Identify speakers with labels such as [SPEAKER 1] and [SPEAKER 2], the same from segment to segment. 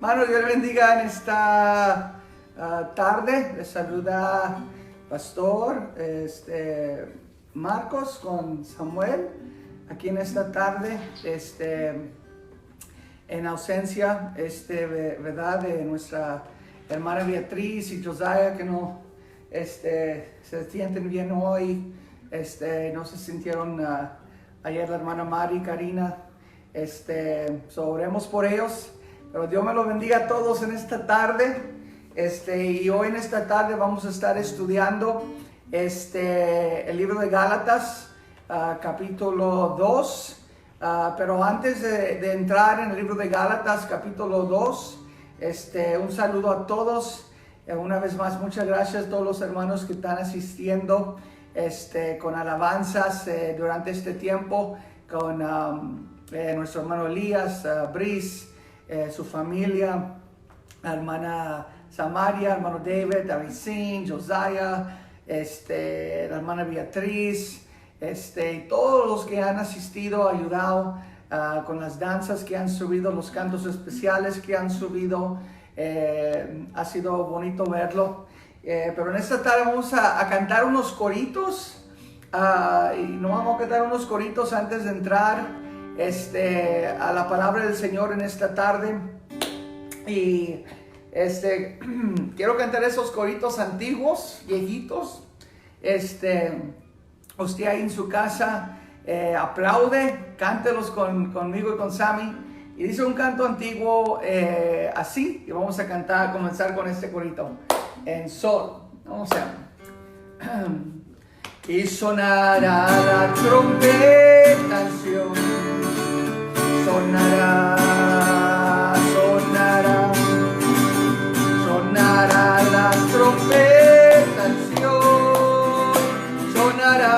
[SPEAKER 1] Hermanos, Dios les bendiga en esta tarde. Les saluda Pastor Marcos con Samuel aquí en esta tarde, en ausencia, verdad, de nuestra hermana Beatriz y Josiah, que no se sienten bien hoy, no se sintieron ayer la hermana Mari, Karina, oremos por ellos. Pero Dios me los bendiga a todos en esta tarde. Y hoy en esta tarde vamos a estar estudiando el libro de Gálatas, capítulo 2. Pero antes de entrar en el libro de Gálatas, capítulo 2, un saludo a todos. Una vez más, muchas gracias a todos los hermanos que están asistiendo con alabanzas durante este tiempo, con nuestro hermano Elías, Brice, su familia, la hermana Samaria, hermano David, Davidín, Josiah, la hermana Beatriz, y todos los que han asistido, ayudado con las danzas que han subido, los cantos especiales que han subido. Ha sido bonito verlo. Pero en esta tarde vamos a cantar unos coritos, y no vamos a cantar unos coritos antes de entrar a la palabra del Señor en esta tarde. Y quiero cantar esos coritos antiguos, viejitos. Usted ahí en su casa aplaude, cántelos conmigo y con Sammy. Y dice un canto antiguo así, y vamos a comenzar con este corito en sol. Vamos a y sonará la trompeta en Sion, sonará la trompeta en Sion, sonará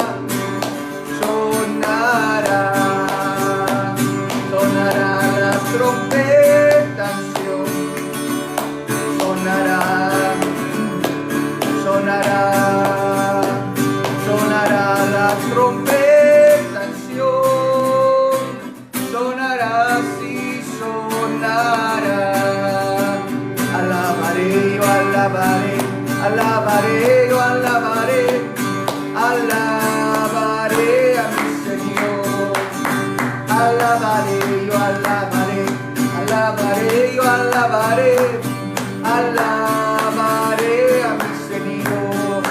[SPEAKER 1] la trompeta en Sion, sonará la trompeta en Sion, sonará, sí sonará. Alabaré, yo alabaré, alabaré, yo alabaré, alabaré a mi Señor. Alabaré, yo alabaré, alabaré, yo alabaré, alabaré a mi Señor.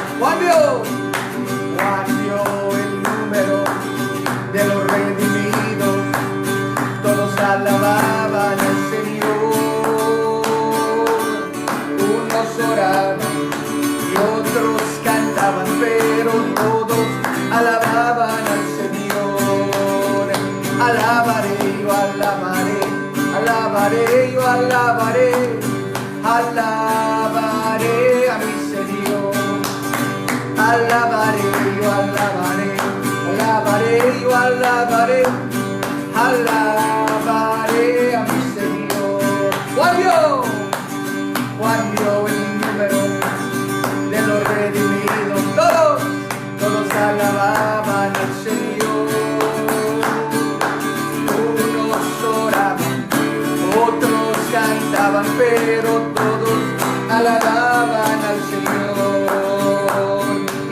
[SPEAKER 1] Cambio el número de los redimidos, todos alababan al Señor. Unos oraban y otros cantaban, pero todos alababan al Señor. Alabaré, yo alabaré, alabaré, yo alabaré, alabaré a mi Señor. Alabaré, yo alabaré, alabaré, yo alabaré, alabaré a mi Señor. Cambió el número de los redimidos, todos alababan al Señor. Unos oraban, otros cantaban, pero todos alababan al Señor.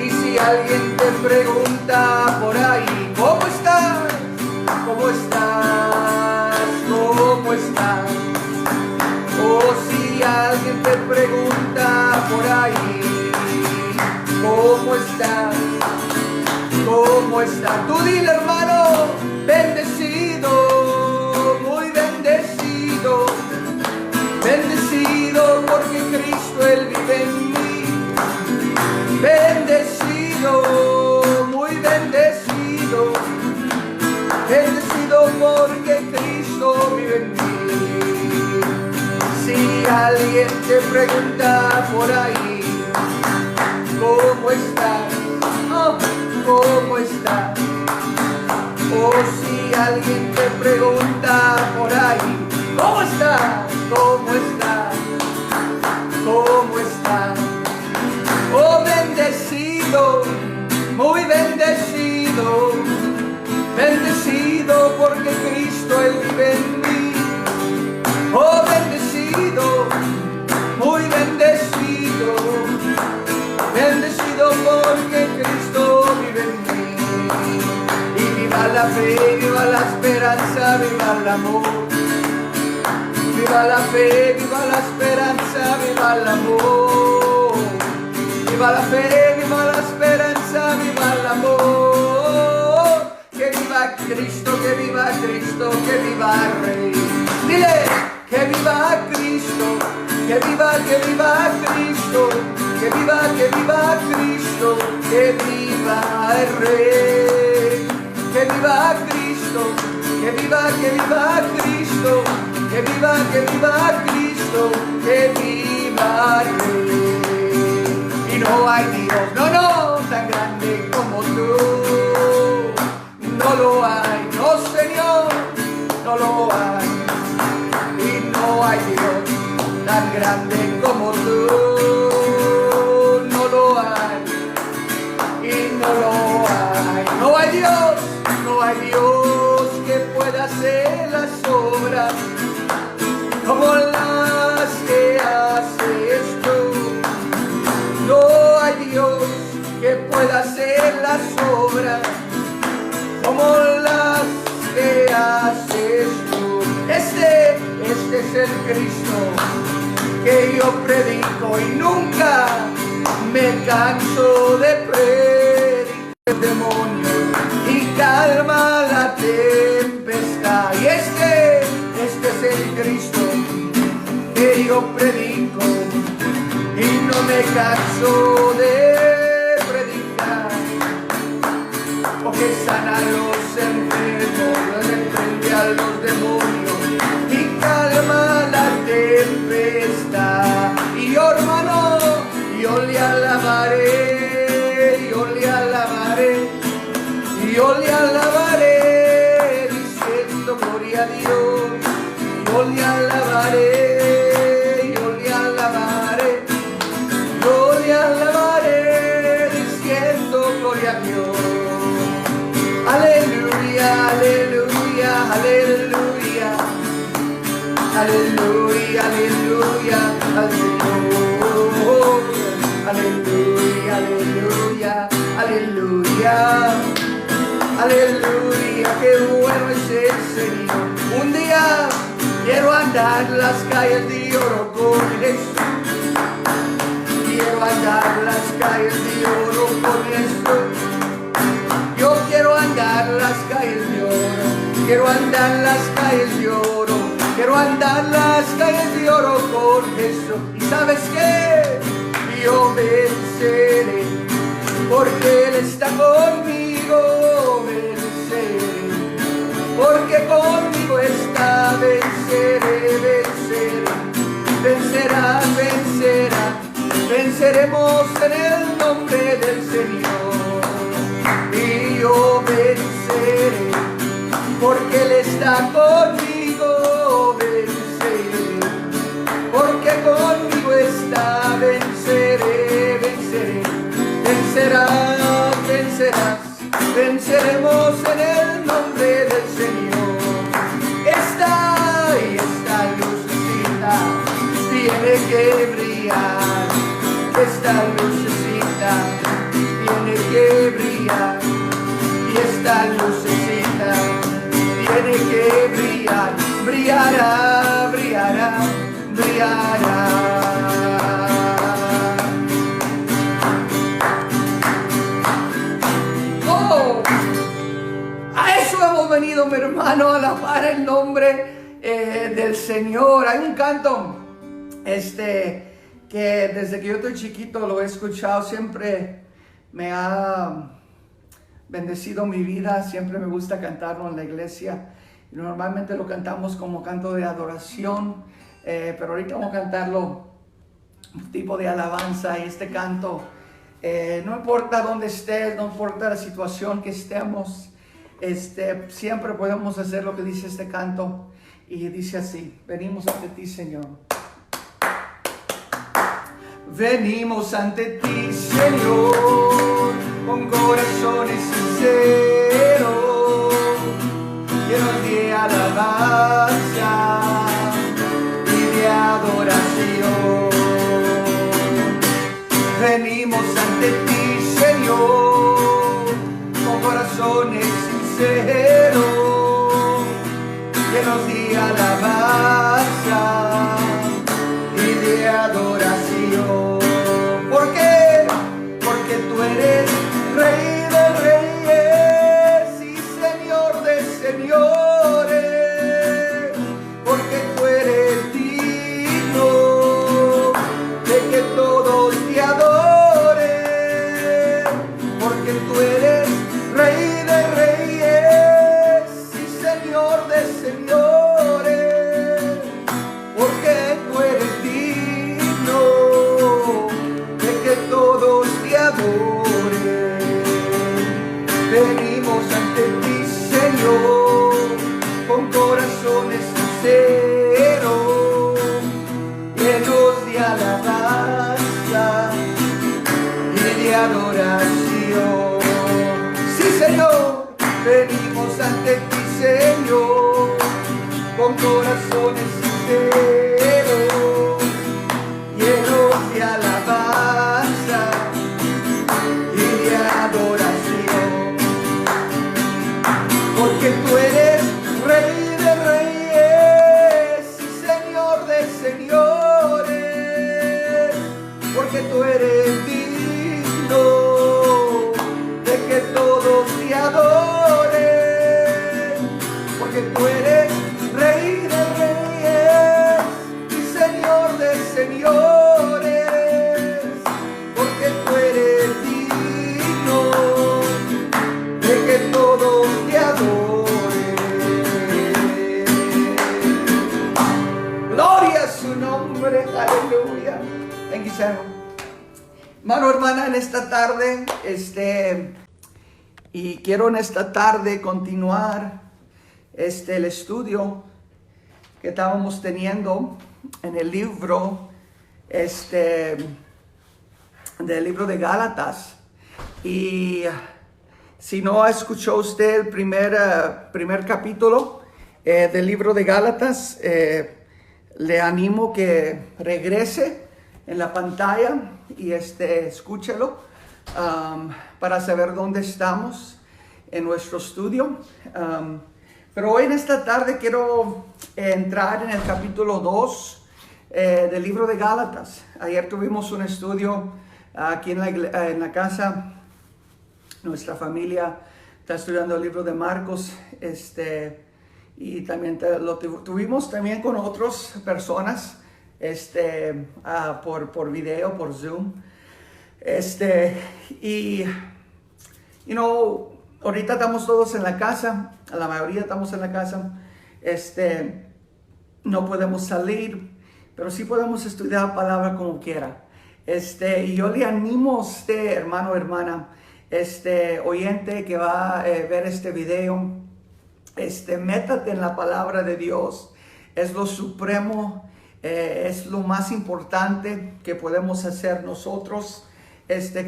[SPEAKER 1] Y si alguien te pregunta por ahí, ¿cómo estás? ¿Cómo estás? ¿Cómo estás? O si alguien te pregunta por ahí, ¿cómo estás? ¿Cómo estás? Tú dile, hermano, bendecido, muy bendecido, bendecido porque Cristo Él vive en mí. Bendecido, muy bendecido, bendecido porque Cristo vive en mí. Si alguien te pregunta por ahí, ¿cómo estás? Oh, ¿cómo estás? O si alguien te pregunta por ahí, ¿cómo estás? ¿Cómo estás? ¿Cómo estás? Oh, bendecido, muy bendecido, bendecido porque Cristo Él vive en mí. Oh, bendecido, fe, viva la esperanza, viva el amor. Viva la fe, viva la esperanza, viva el amor. Viva la fe, viva la esperanza, viva el amor. Que viva Cristo, que viva Cristo, que viva el Rey. Dile, que viva Cristo, que viva Cristo, que viva Cristo, que viva el Rey. Que viva Cristo, que viva Cristo, que viva Cristo, que viva el Rey. Y no hay Dios, no, tan grande como tú. No lo hay, no Señor, no lo hay. Y no hay Dios tan grande como tú. No lo hay, y no lo hay. No hay Dios, no hay Dios que pueda hacer las obras como las que haces tú. No hay Dios que pueda hacer las obras como las que haces tú. Este es el Cristo que yo predico y nunca me canso de predicar, demonios, y calma la tempestad. Y este es el Cristo que yo predico y no me canso de predicar, porque sana a los enfermos, reprende a los demonios y calma la tempestad. Y yo, hermano, yo le alabaré, yo le alabaré, yo le alabaré, diciendo gloria a Dios. Yo le alabaré, yo le alabaré, yo le alabaré, diciendo gloria a Dios. Aleluya, aleluya, aleluya, aleluya, aleluya, al Señor. Aleluya, aleluya, aleluya, aleluya, qué bueno es el Señor. Un día quiero andar las calles de oro con Jesús. Quiero andar las calles de oro con Jesús. Yo quiero andar las calles de oro. Quiero andar las calles de oro. Quiero andar las calles de oro con Jesús. ¿Y sabes qué? Yo venceré, porque Él está conmigo. Venceré, porque conmigo está. Venceré, venceré, vencerá, vencerá. Venceremos en el nombre del Señor. Y yo venceré, porque Él está conmigo. Venceré, porque conmigo está. Venceré, venceré, vencerás, vencerás. Venceremos en el nombre del Señor. Esta lucecita tiene que brillar. Esta lucecita tiene que brillar. Y esta lucecita tiene que brillar. Brillará, brillará, brillará. A eso hemos venido, mi hermano, a alabar el nombre del Señor. Hay un canto que desde que yo estoy chiquito lo he escuchado, siempre me ha bendecido mi vida, siempre me gusta cantarlo en la iglesia. Y normalmente lo cantamos como canto de adoración, pero ahorita vamos a cantarlo tipo de alabanza. Y este canto, no importa dónde estés, no importa la situación que estemos, siempre podemos hacer lo que dice este canto. Y dice así: venimos ante ti, Señor. Venimos ante ti, Señor, con corazones sinceros, llenos de alabanza y de adoración. Venimos ante ti, Señor, con corazones sinceros, señores, porque tú eres digno de que todos te adoren, porque tú eres Rey de reyes y Señor de señores, porque tú eres digno de que todos te adoren. Venimos ante ti, Señor, con corazones sinceros, llenos de alabanza y de adoración. Sí, Señor, venimos ante ti, Señor, con corazones sinceros, llenos de alabanza y de adoración. Porque tú eres Rey de reyes y Señor de señores, porque tú eres digno de que todos te adoren, porque tú eres Rey de reyes y Señor de señores, porque tú eres digno de que todos te adoren. Gloria a su nombre, aleluya. Thank you, Samuel. Hermano, hermana, en esta tarde, y quiero en esta tarde continuar el estudio que estábamos teniendo en el libro, del libro de Gálatas. Y si no escuchó usted el primer capítulo del libro de Gálatas, le animo que regrese en la pantalla y escúchelo para saber dónde estamos en nuestro estudio. Pero hoy en esta tarde quiero entrar en el capítulo 2 del libro de Gálatas. Ayer tuvimos un estudio aquí en la casa. Nuestra familia está estudiando el libro de Marcos, y también lo tuvimos también con otras personas, por video, por Zoom, y, ahorita estamos todos en la casa, la mayoría estamos en la casa, no podemos salir, pero sí podemos estudiar la palabra como quiera, y yo le animo a usted, hermano, hermana, oyente que va a ver este video, métate en la palabra de Dios. Es lo supremo, es lo más importante que podemos hacer nosotros,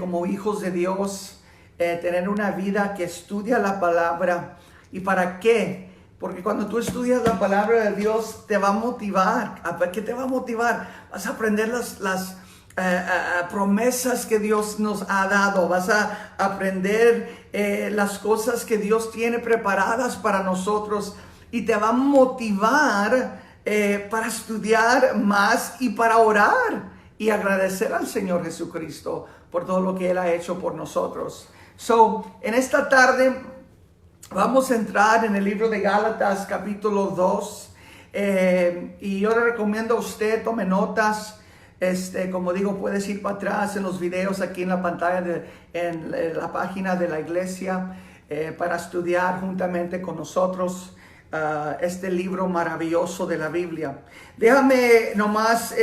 [SPEAKER 1] como hijos de Dios, tener una vida que estudia la palabra. ¿Y para qué? Porque cuando tú estudias la palabra de Dios, te va a motivar. ¿Qué te va a motivar? Vas a aprender las promesas que Dios nos ha dado. Vas a aprender las cosas que Dios tiene preparadas para nosotros, y te va a motivar para estudiar más y para orar y agradecer al Señor Jesucristo por todo lo que Él ha hecho por nosotros. En esta tarde vamos a entrar en el libro de Gálatas capítulo 2, y yo le recomiendo a usted tome notas. Como digo, puedes ir para atrás en los videos aquí en la pantalla, en la página de la iglesia, para estudiar juntamente con nosotros este libro maravilloso de la Biblia. Déjame nomás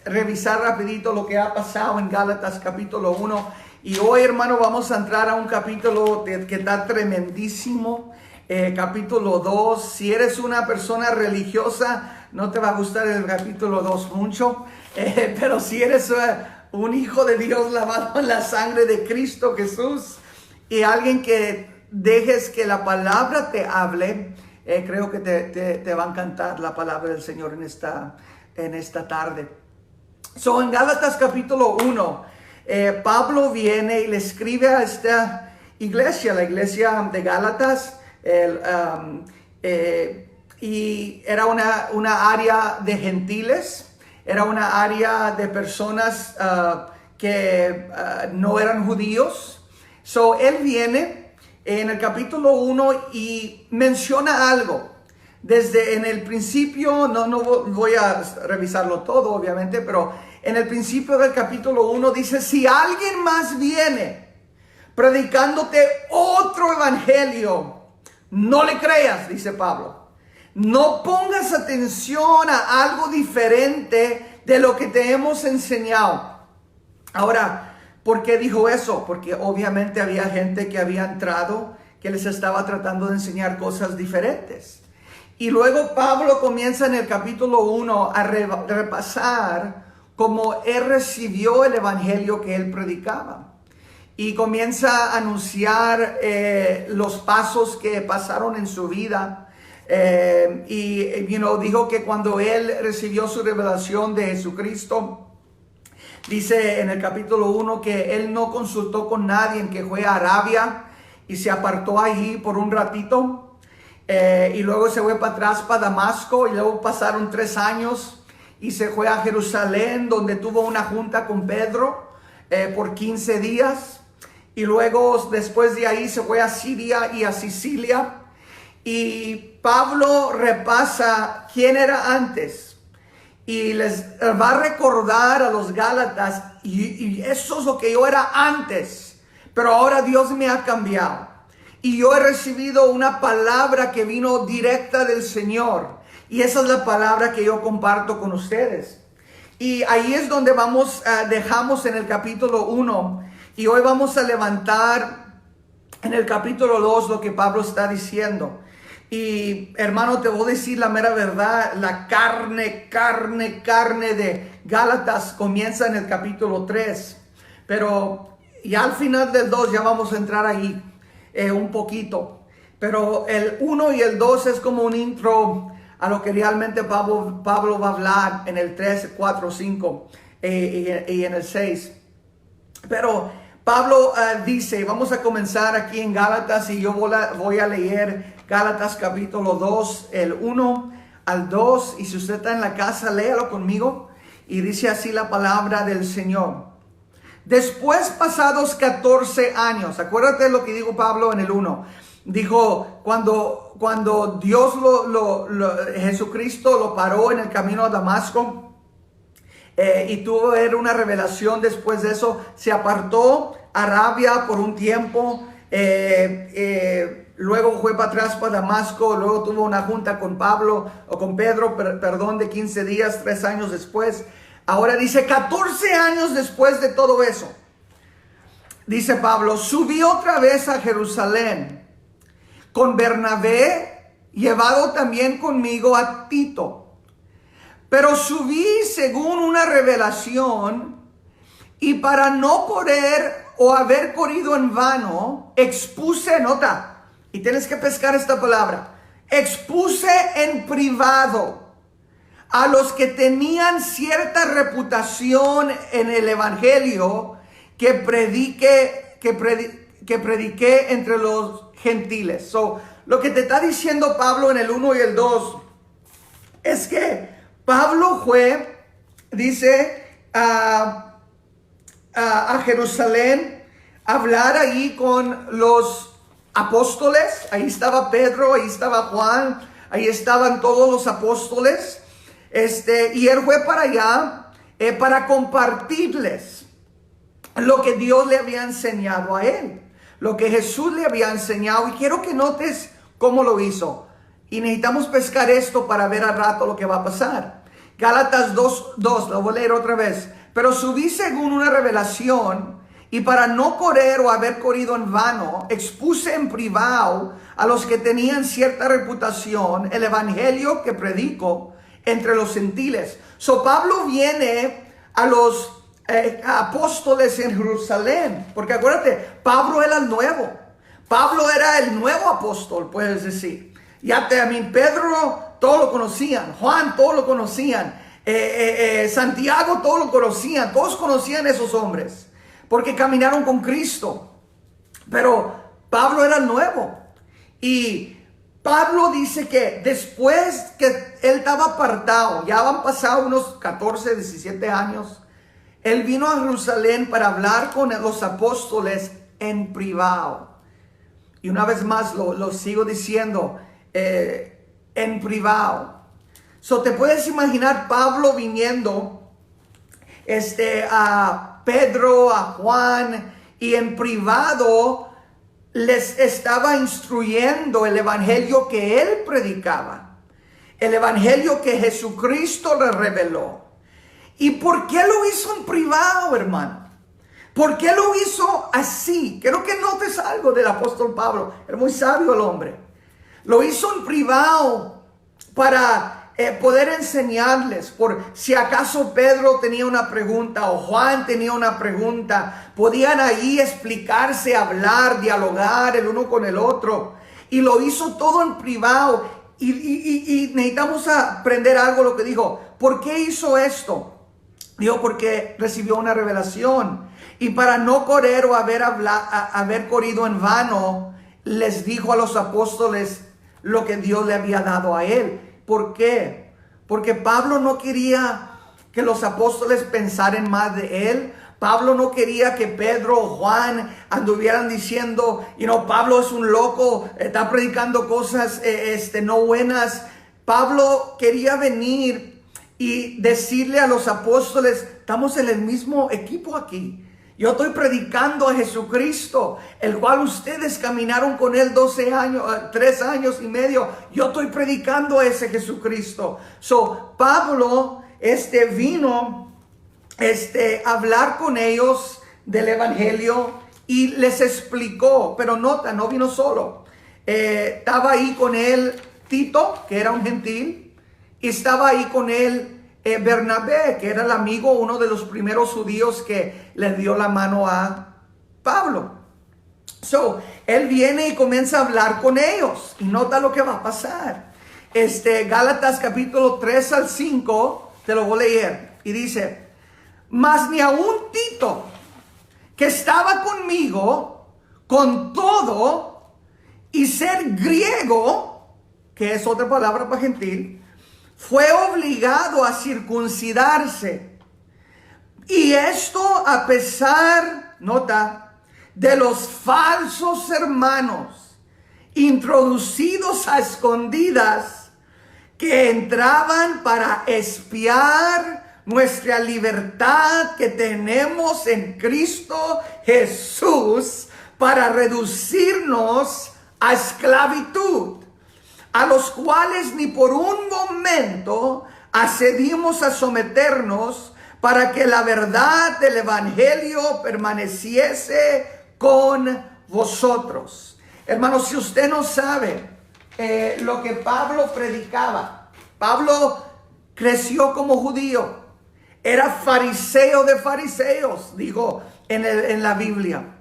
[SPEAKER 1] revisar rapidito lo que ha pasado en Gálatas capítulo 1. Y hoy, hermano, vamos a entrar a un capítulo que está tremendísimo. Capítulo 2. Si eres una persona religiosa, no te va a gustar el capítulo 2 mucho, pero si eres un hijo de Dios lavado en la sangre de Cristo Jesús y alguien que dejes que la palabra te hable, creo que te va a encantar la palabra del Señor en esta tarde. En Gálatas capítulo 1, Pablo viene y le escribe a esta iglesia, la iglesia de Gálatas, y era una área de gentiles, era una área de personas que no eran judíos. Él viene en el capítulo 1 y menciona algo. Desde en el principio, no voy a revisarlo todo obviamente, pero en el principio del capítulo 1 dice: si alguien más viene predicándote otro evangelio, no le creas, dice Pablo. No pongas atención a algo diferente de lo que te hemos enseñado. Ahora, ¿por qué dijo eso? Porque obviamente había gente que había entrado que les estaba tratando de enseñar cosas diferentes. Y luego Pablo comienza en el capítulo 1 a repasar cómo él recibió el evangelio que él predicaba. Y comienza a anunciar los pasos que pasaron en su vida. Dijo que cuando él recibió su revelación de Jesucristo, dice en el capítulo 1 que él no consultó con nadie, que fue a Arabia y se apartó allí por un ratito. Y luego se fue para atrás, para Damasco, y luego pasaron 3 años y se fue a Jerusalén, donde tuvo una junta con Pedro por 15 días. Y luego después de ahí se fue a Siria y a Sicilia. Y Pablo repasa quién era antes y les va a recordar a los Gálatas: y eso es lo que yo era antes, pero ahora Dios me ha cambiado. Y yo he recibido una palabra que vino directa del Señor. Y esa es la palabra que yo comparto con ustedes. Y ahí es donde dejamos en el capítulo 1. Y hoy vamos a levantar en el capítulo 2 lo que Pablo está diciendo. Y hermano, te voy a decir la mera verdad. La carne de Gálatas comienza en el capítulo 3. Pero ya al final del 2 ya vamos a entrar ahí. Un poquito, pero el 1 y el 2 es como un intro a lo que realmente Pablo va a hablar en el 3, 4, 5 y en el 6. Pero Pablo dice, vamos a comenzar aquí en Gálatas, y yo voy a leer Gálatas capítulo 2, el 1 al 2, y si usted está en la casa, léalo conmigo. Y dice así la palabra del Señor: después, pasados 14 años, acuérdate de lo que dijo Pablo en el 1. Dijo, cuando Dios Jesucristo lo paró en el camino a Damasco, y tuvo una revelación. Después de eso se apartó a Arabia por un tiempo, luego fue para atrás para Damasco, luego tuvo una junta con Pedro, de 15 días, 3 años después. Ahora dice 14 años después de todo eso, dice Pablo: subí otra vez a Jerusalén con Bernabé, llevado también conmigo a Tito. Pero subí según una revelación, y para no correr o haber corrido en vano, expuse, nota, y tienes que pescar esta palabra, expuse en privado a los que tenían cierta reputación en el evangelio que prediqué entre los gentiles. So, lo que te está diciendo Pablo en el 1 y el 2 es que Pablo fue, dice, a Jerusalén a hablar ahí con los apóstoles. Ahí estaba Pedro, ahí estaba Juan, ahí estaban todos los apóstoles. Y él fue para allá para compartirles lo que Dios le había enseñado a él, lo que Jesús le había enseñado. Y quiero que notes cómo lo hizo. Y necesitamos pescar esto para ver al rato lo que va a pasar. Gálatas 2:2, lo voy a leer otra vez. Pero subí según una revelación, y para no correr o haber corrido en vano, expuse en privado a los que tenían cierta reputación el evangelio que predico entre los gentiles. So Pablo viene a los apóstoles en Jerusalén, porque acuérdate, Pablo era el nuevo. Pablo era el nuevo apóstol, puedes decir. Pedro, todos lo conocían. Juan, todos lo conocían. Santiago, todos lo conocían. Todos conocían a esos hombres, porque caminaron con Cristo. Pero Pablo era el nuevo. Y Pablo dice que después que él estaba apartado, ya han pasado unos 14, 17 años, él vino a Jerusalén para hablar con los apóstoles en privado. Y una vez más lo sigo diciendo, en privado. So, te puedes imaginar Pablo viniendo a Pedro, a Juan, y en privado les estaba instruyendo el evangelio que él predicaba, el evangelio que Jesucristo le reveló. ¿Y por qué lo hizo en privado, hermano? ¿Por qué lo hizo así? Quiero que notes algo del apóstol Pablo. Era muy sabio el hombre. Lo hizo en privado para poder enseñarles, por si acaso Pedro tenía una pregunta o Juan tenía una pregunta, podían ahí explicarse, hablar, dialogar el uno con el otro. Y lo hizo todo en privado. Y necesitamos aprender algo, lo que dijo. ¿Por qué hizo esto? Dijo, porque recibió una revelación. Y para no correr o haber corrido en vano, les dijo a los apóstoles lo que Dios le había dado a él. ¿Por qué? Porque Pablo no quería que los apóstoles pensaran más de él. Pablo no quería que Pedro o Juan anduvieran diciendo, Pablo es un loco, está predicando cosas no buenas. Pablo quería venir y decirle a los apóstoles, estamos en el mismo equipo aquí. Yo estoy predicando a Jesucristo, el cual ustedes caminaron con él 3 años y medio. Yo estoy predicando a ese Jesucristo. So, Pablo vino a hablar con ellos del evangelio y les explicó. Pero nota, no vino solo. Estaba ahí con él Tito, que era un gentil, y estaba ahí con él Bernabé, que era el amigo, uno de los primeros judíos que le dio la mano a Pablo. So, él viene y comienza a hablar con ellos. Y nota lo que va a pasar. Gálatas capítulo 3 al 5, te lo voy a leer. Y dice, mas ni aun Tito, que estaba conmigo, con todo, y ser griego, que es otra palabra para gentil, fue obligado a circuncidarse. Y esto a pesar, nota, de los falsos hermanos introducidos a escondidas que entraban para espiar nuestra libertad que tenemos en Cristo Jesús, para reducirnos a esclavitud, a los cuales ni por un momento accedimos a someternos, para que la verdad del evangelio permaneciese con vosotros. Hermanos, si usted no sabe lo que Pablo predicaba, Pablo creció como judío, era fariseo de fariseos, digo en la Biblia,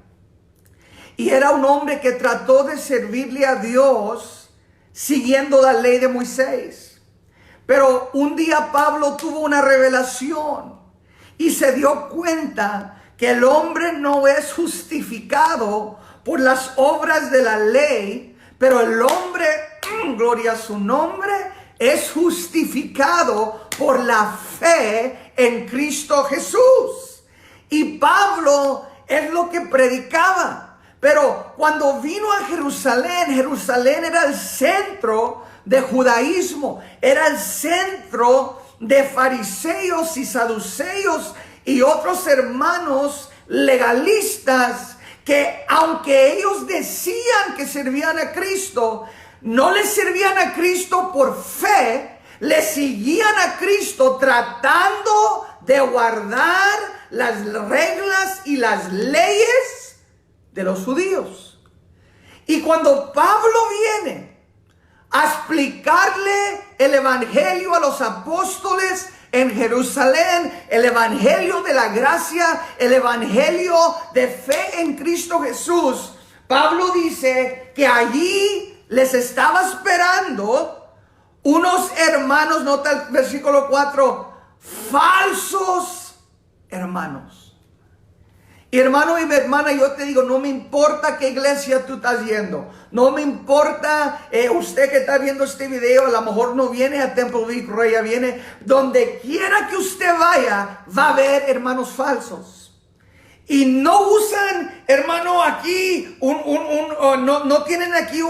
[SPEAKER 1] y era un hombre que trató de servirle a Dios siguiendo la ley de Moisés. Pero un día Pablo tuvo una revelación y se dio cuenta que el hombre no es justificado por las obras de la ley, pero el hombre, gloria a su nombre, es justificado por la fe en Cristo Jesús. Y Pablo es lo que predicaba. Pero cuando vino a Jerusalén, Jerusalén era el centro de judaísmo, era el centro de fariseos y saduceos y otros hermanos legalistas que, aunque ellos decían que servían a Cristo, no le servían a Cristo por fe, le seguían a Cristo tratando de guardar las reglas y las leyes de los judíos. Y cuando Pablo viene a explicarle el evangelio a los apóstoles en Jerusalén, el evangelio de la gracia, el evangelio de fe en Cristo Jesús, Pablo dice que allí les estaba esperando unos hermanos, nota el versículo 4, falsos hermanos. Y hermano y mi hermana, yo te digo, no me importa qué iglesia tú estás yendo. No me importa usted que está viendo este video, a lo mejor no viene a Temple Vic, ya viene. Donde quiera que usted vaya, va a haber hermanos falsos. Y no usan, hermano, aquí, no tienen aquí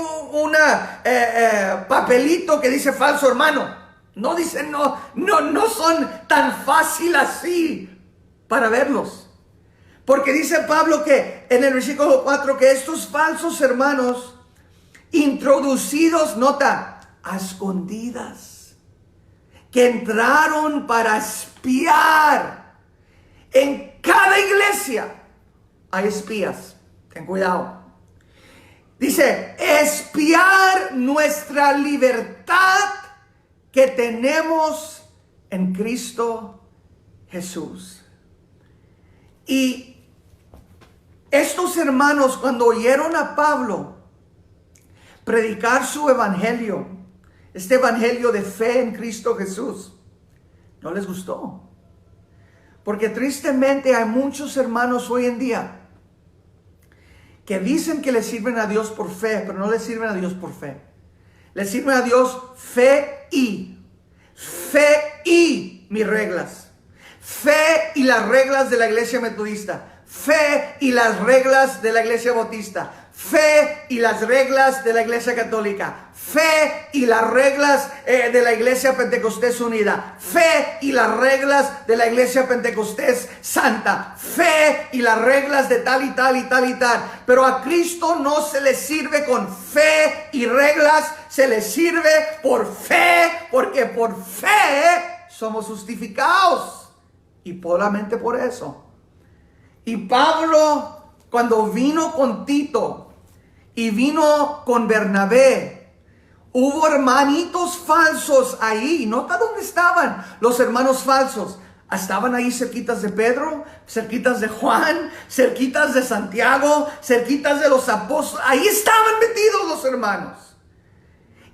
[SPEAKER 1] papelito que dice falso hermano. No dicen, no son tan fácil así para verlos. Porque dice Pablo que en el versículo 4 que estos falsos hermanos introducidos, nota, a escondidas, que entraron para espiar. En cada iglesia hay espías, ten cuidado. Dice, espiar nuestra libertad que tenemos en Cristo Jesús. Y estos hermanos, cuando oyeron a Pablo predicar su evangelio, este evangelio de fe en Cristo Jesús, no les gustó. Porque tristemente hay muchos hermanos hoy en día que dicen que le sirven a Dios por fe, pero no le sirven a Dios por fe. Le sirven a Dios fe y mis reglas. Fe y las reglas de la iglesia metodista. Fe y las reglas de la iglesia bautista. Fe y las reglas de la iglesia católica. Fe y las reglas de la iglesia Pentecostés Unida. Fe y las reglas de la iglesia Pentecostés Santa. Fe y las reglas de tal y tal y tal y tal. Pero a Cristo no se le sirve con fe y reglas. Se le sirve por fe. Porque por fe somos justificados. Y solamente por eso. Y Pablo, cuando vino con Tito y vino con Bernabé, hubo hermanitos falsos ahí. Nota dónde estaban los hermanos falsos. Estaban ahí cerquitas de Pedro, cerquitas de Juan, cerquitas de Santiago, cerquitas de los apóstoles. Ahí estaban metidos los hermanos.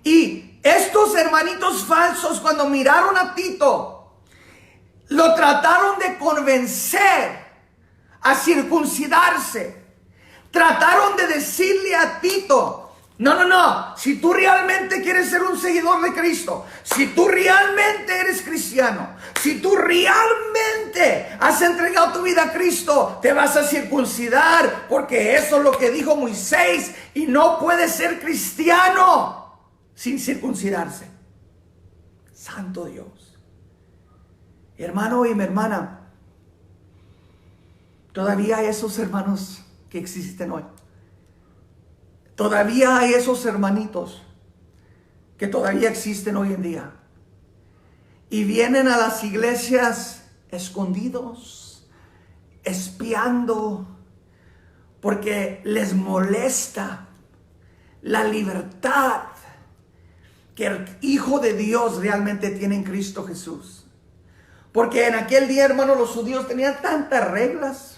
[SPEAKER 1] Y estos hermanitos falsos, cuando miraron a Tito, lo trataron de convencer a circuncidarse. Trataron de decirle a Tito, no, si tú realmente quieres ser un seguidor de Cristo, si tú realmente eres cristiano, si tú realmente has entregado tu vida a Cristo, te vas a circuncidar, porque eso es lo que dijo Moisés, y no puedes ser cristiano sin circuncidarse. Santo Dios. Hermano y mi hermana, todavía hay esos hermanos que existen hoy. Todavía hay esos hermanitos que todavía existen hoy en día. Y vienen a las iglesias escondidos, espiando, porque les molesta la libertad que el Hijo de Dios realmente tiene en Cristo Jesús. Porque en aquel día, hermano, los judíos tenían tantas reglas.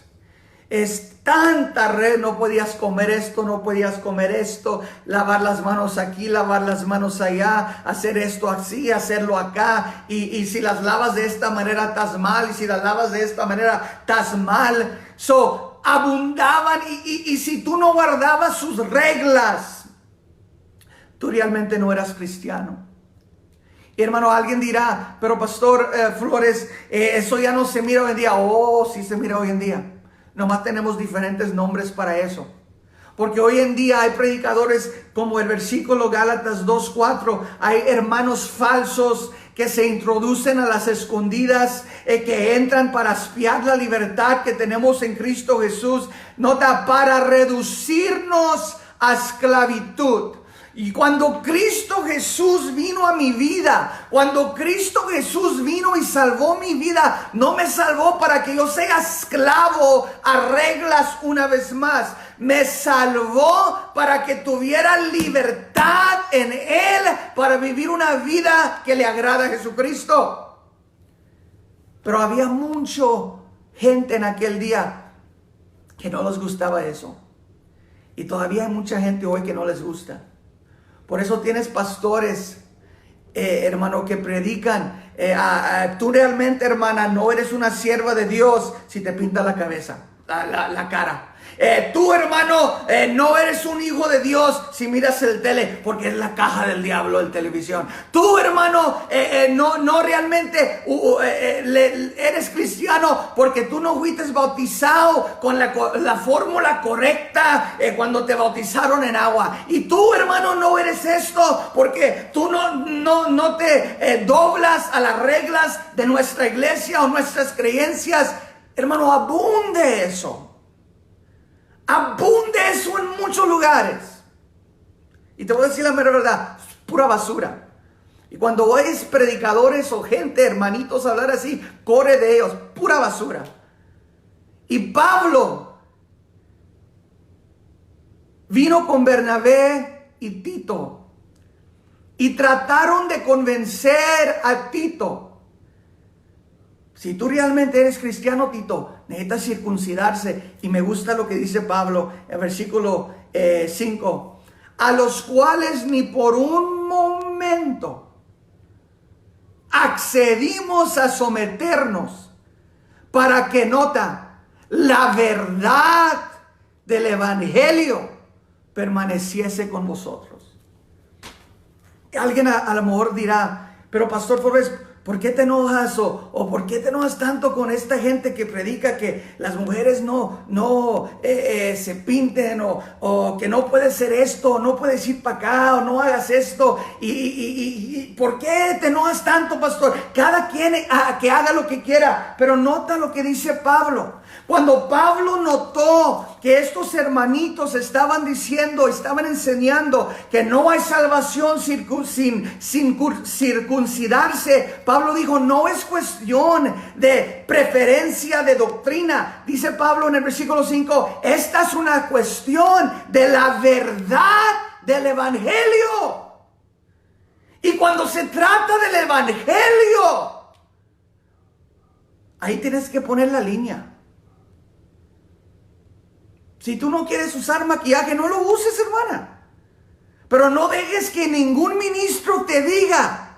[SPEAKER 1] No podías comer esto, no podías comer esto, lavar las manos aquí, lavar las manos allá, hacer esto así, hacerlo acá, y si las lavas de esta manera estás mal, y si las lavas de esta manera estás mal. Abundaban, y si tú no guardabas sus reglas, tú realmente no eras cristiano. Y hermano, alguien dirá, pero pastor Flores, eso ya no se mira hoy en día. Oh, sí se mira hoy en día. Nomás tenemos diferentes nombres para eso. Porque hoy en día hay predicadores como el versículo Gálatas 2:4. Hay hermanos falsos que se introducen a las escondidas, que entran para espiar la libertad que tenemos en Cristo Jesús. Nota, para reducirnos a esclavitud. Y cuando Cristo Jesús vino a mi vida, cuando Cristo Jesús vino y salvó mi vida, no me salvó para que yo sea esclavo a reglas una vez más. Me salvó para que tuviera libertad en Él, para vivir una vida que le agrada a Jesucristo. Pero había mucha gente en aquel día que no les gustaba eso. Y todavía hay mucha gente hoy que no les gusta. Por eso tienes pastores, hermano, que predican. Tú realmente, hermana, no eres una sierva de Dios si te pinta la cabeza, la cara. Tú, hermano, no eres un hijo de Dios si miras el tele, porque es la caja del diablo el televisión. Tú, hermano, no realmente eres cristiano porque tú no fuiste bautizado con la fórmula correcta cuando te bautizaron en agua. Y tú, hermano, no eres esto porque tú no te doblas a las reglas de nuestra iglesia o nuestras creencias. Hermano, abunde eso. Abunde eso en muchos lugares. Y te voy a decir la mera verdad, es pura basura. Y cuando oyes predicadores o gente, hermanitos, hablar así, corre de ellos, pura basura. Y Pablo vino con Bernabé y Tito y trataron de convencer a Tito. Si tú realmente eres cristiano, Tito, necesitas circuncidarse. Y me gusta lo que dice Pablo en versículo 5. A los cuales ni por un momento accedimos a someternos para que nota la verdad del evangelio permaneciese con vosotros. Alguien a lo mejor dirá, pero pastor Forbes, ¿por qué te enojas o por qué te enojas tanto con esta gente que predica que las mujeres no se pinten o que no puedes ser esto, no puedes ir para acá o no hagas esto? ¿Y por qué te enojas tanto, pastor? Cada quien que haga lo que quiera, pero nota lo que dice Pablo. Cuando Pablo notó que estos hermanitos estaban enseñando que no hay salvación sin circuncidarse, Pablo dijo, no es cuestión de preferencia de doctrina. Dice Pablo en el versículo 5, esta es una cuestión de la verdad del evangelio. Y cuando se trata del evangelio, ahí tienes que poner la línea. Si tú no quieres usar maquillaje, no lo uses, hermana. Pero no dejes que ningún ministro te diga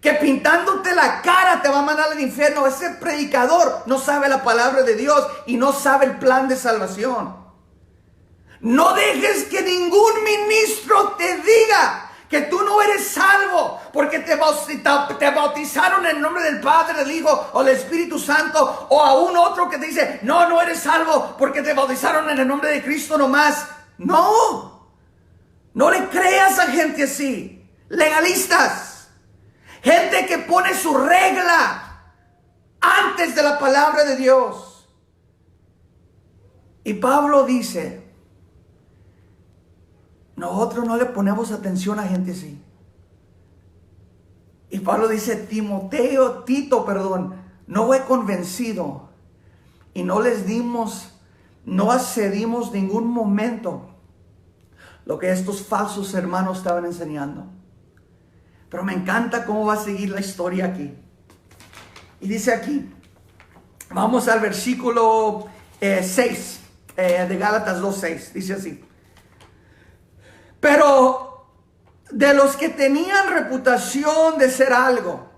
[SPEAKER 1] que pintándote la cara te va a mandar al infierno. Ese predicador no sabe la palabra de Dios y no sabe el plan de salvación. No dejes que ningún ministro te diga que tú no eres salvo porque te bautizaron en el nombre del Padre, del Hijo o del Espíritu Santo, o a un otro que te dice, no eres salvo porque te bautizaron en el nombre de Cristo nomás. No le creas a gente así, legalistas, gente que pone su regla antes de la palabra de Dios. Y Pablo dice, nosotros no le ponemos atención a gente así. Y Pablo dice, Tito, no he convencido y no accedimos ningún momento lo que estos falsos hermanos estaban enseñando. Pero me encanta cómo va a seguir la historia aquí. Y dice aquí, vamos al versículo 6 de Gálatas 2:6, dice así. Pero de los que tenían reputación de ser algo,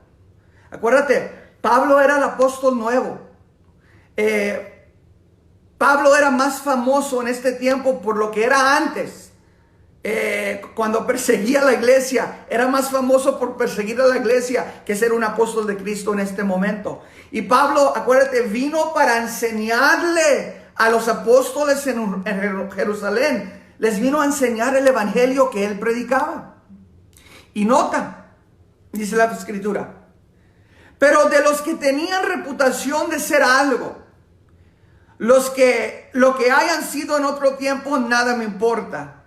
[SPEAKER 1] acuérdate, Pablo era el apóstol nuevo. Pablo era más famoso en este tiempo por lo que era antes. Cuando perseguía a la iglesia, era más famoso por perseguir a la iglesia que ser un apóstol de Cristo en este momento. Y Pablo, acuérdate, vino para enseñarle a los apóstoles en Jerusalén. Les vino a enseñar el evangelio que él predicaba. Y nota, dice la escritura, pero de los que tenían reputación de ser algo, lo que hayan sido en otro tiempo, nada me importa.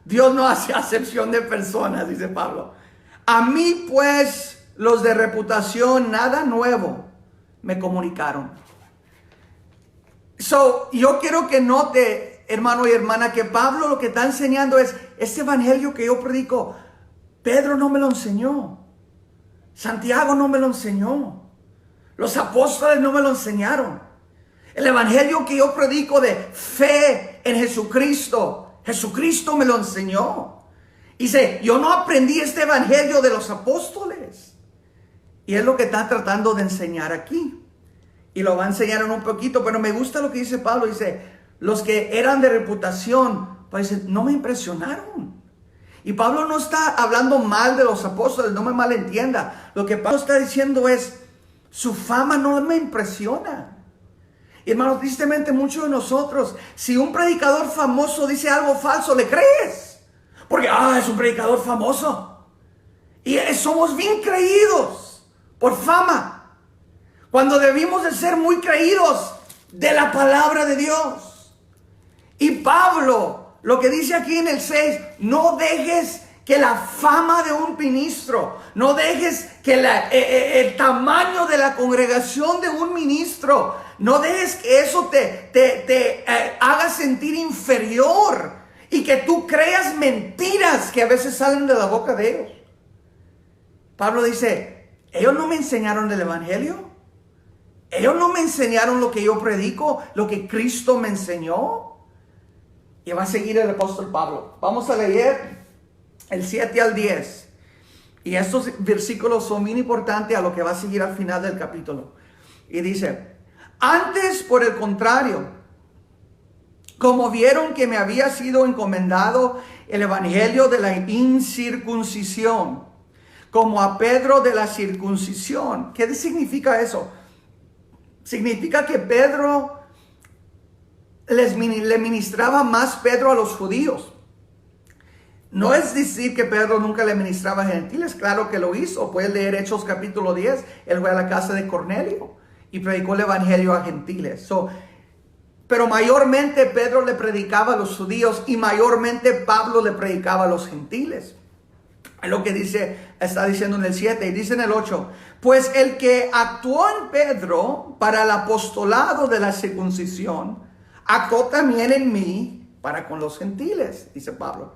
[SPEAKER 1] Dios no hace acepción de personas, dice Pablo. A mí pues los de reputación, nada nuevo me comunicaron. Yo quiero que note, hermano y hermana, que Pablo lo que está enseñando es este evangelio que yo predico. Pedro no me lo enseñó. Santiago no me lo enseñó. Los apóstoles no me lo enseñaron. El evangelio que yo predico de fe en Jesucristo, Jesucristo me lo enseñó. Dice, yo no aprendí este evangelio de los apóstoles. Y es lo que está tratando de enseñar aquí. Y lo va a enseñar en un poquito, pero me gusta lo que dice Pablo. Dice, los que eran de reputación, pues dicen, no me impresionaron. Y Pablo no está hablando mal de los apóstoles, no me malentienda. Lo que Pablo está diciendo es, su fama no me impresiona. Y hermanos, tristemente muchos de nosotros, si un predicador famoso dice algo falso, le crees. Porque, es un predicador famoso. Y somos bien creídos por fama. Cuando debimos de ser muy creídos de la palabra de Dios. Y Pablo, lo que dice aquí en el 6, no dejes que la fama de un ministro, no dejes que el tamaño de la congregación de un ministro, no dejes que eso te haga sentir inferior y que tú creas mentiras que a veces salen de la boca de ellos. Pablo dice, ellos no me enseñaron el evangelio, ellos no me enseñaron lo que yo predico, lo que Cristo me enseñó. Y va a seguir el apóstol Pablo. Vamos a leer el 7 al 10. Y estos versículos son bien importantes a lo que va a seguir al final del capítulo. Y dice, antes por el contrario, como vieron que me había sido encomendado el evangelio de la incircuncisión, como a Pedro de la circuncisión. ¿Qué significa eso? Significa que Pedro le ministraba más Pedro a los judíos. No es decir que Pedro nunca le ministraba a gentiles, claro que lo hizo. Puedes leer Hechos capítulo 10, él fue a la casa de Cornelio y predicó el evangelio a gentiles. Pero mayormente Pedro le predicaba a los judíos y mayormente Pablo le predicaba a los gentiles. Es lo que está diciendo en el 7 y dice en el 8. Pues el que actuó en Pedro para el apostolado de la circuncisión, actuó también en mí para con los gentiles, dice Pablo.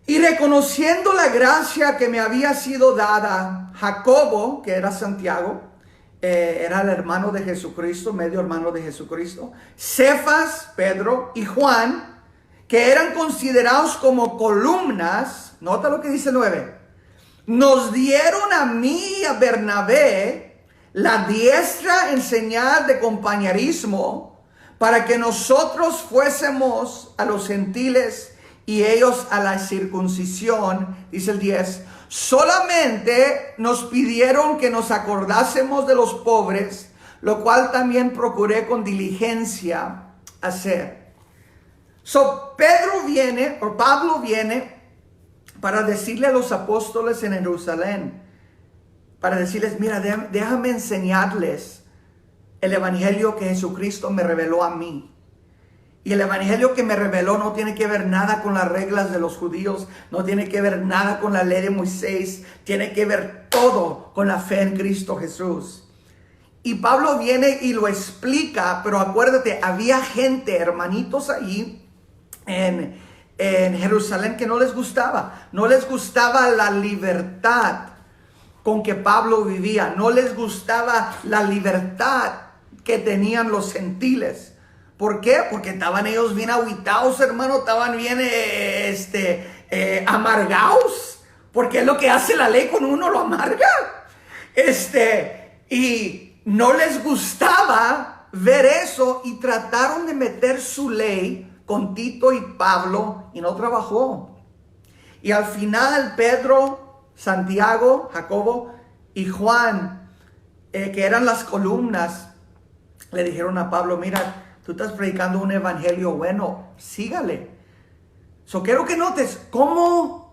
[SPEAKER 1] Y reconociendo la gracia que me había sido dada, Jacobo, que era Santiago, era el hermano de Jesucristo, medio hermano de Jesucristo, Cefas, Pedro y Juan, que eran considerados como columnas, nota lo que dice 9, nos dieron a mí y a Bernabé la diestra en señal de compañerismo para que nosotros fuésemos a los gentiles y ellos a la circuncisión, dice el 10. Solamente nos pidieron que nos acordásemos de los pobres, lo cual también procuré con diligencia hacer. Pablo viene para decirle a los apóstoles en Jerusalén, para decirles, mira, déjame enseñarles el evangelio que Jesucristo me reveló a mí. Y el evangelio que me reveló no tiene que ver nada con las reglas de los judíos, no tiene que ver nada con la ley de Moisés, tiene que ver todo con la fe en Cristo Jesús. Y Pablo viene y lo explica, pero acuérdate, había gente, hermanitos ahí en Jerusalén que no les gustaba la libertad con que Pablo vivía, no les gustaba la libertad que tenían los gentiles. ¿Por qué? Porque estaban ellos bien agüitados, hermano, estaban bien amargados, porque es lo que hace la ley con uno, lo amarga. Y no les gustaba ver eso y trataron de meter su ley con Tito y Pablo y no trabajó. Y al final Pedro, Santiago, Jacobo y Juan, que eran las columnas, le dijeron a Pablo, mira, tú estás predicando un evangelio bueno, sígale. Quiero que notes cómo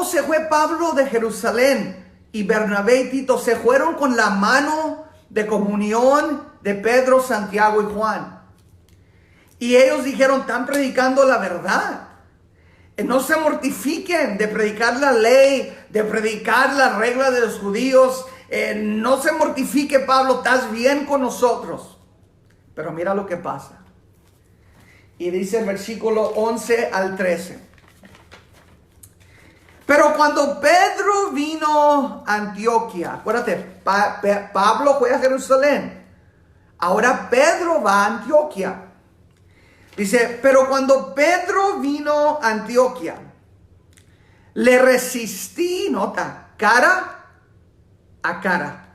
[SPEAKER 1] se fue Pablo de Jerusalén y Bernabé y Tito se fueron con la mano de comunión de Pedro, Santiago y Juan. Y ellos dijeron, están predicando la verdad. No se mortifiquen de predicar la ley, de predicar las reglas de los judíos. No se mortifique, Pablo, estás bien con nosotros. Pero mira lo que pasa. Y dice el versículo 11 al 13. Pero cuando Pedro vino a Antioquía, acuérdate, Pablo fue a Jerusalén. Ahora Pedro va a Antioquía. Dice, pero cuando Pedro vino a Antioquía, le resistí, nota, cara a cara,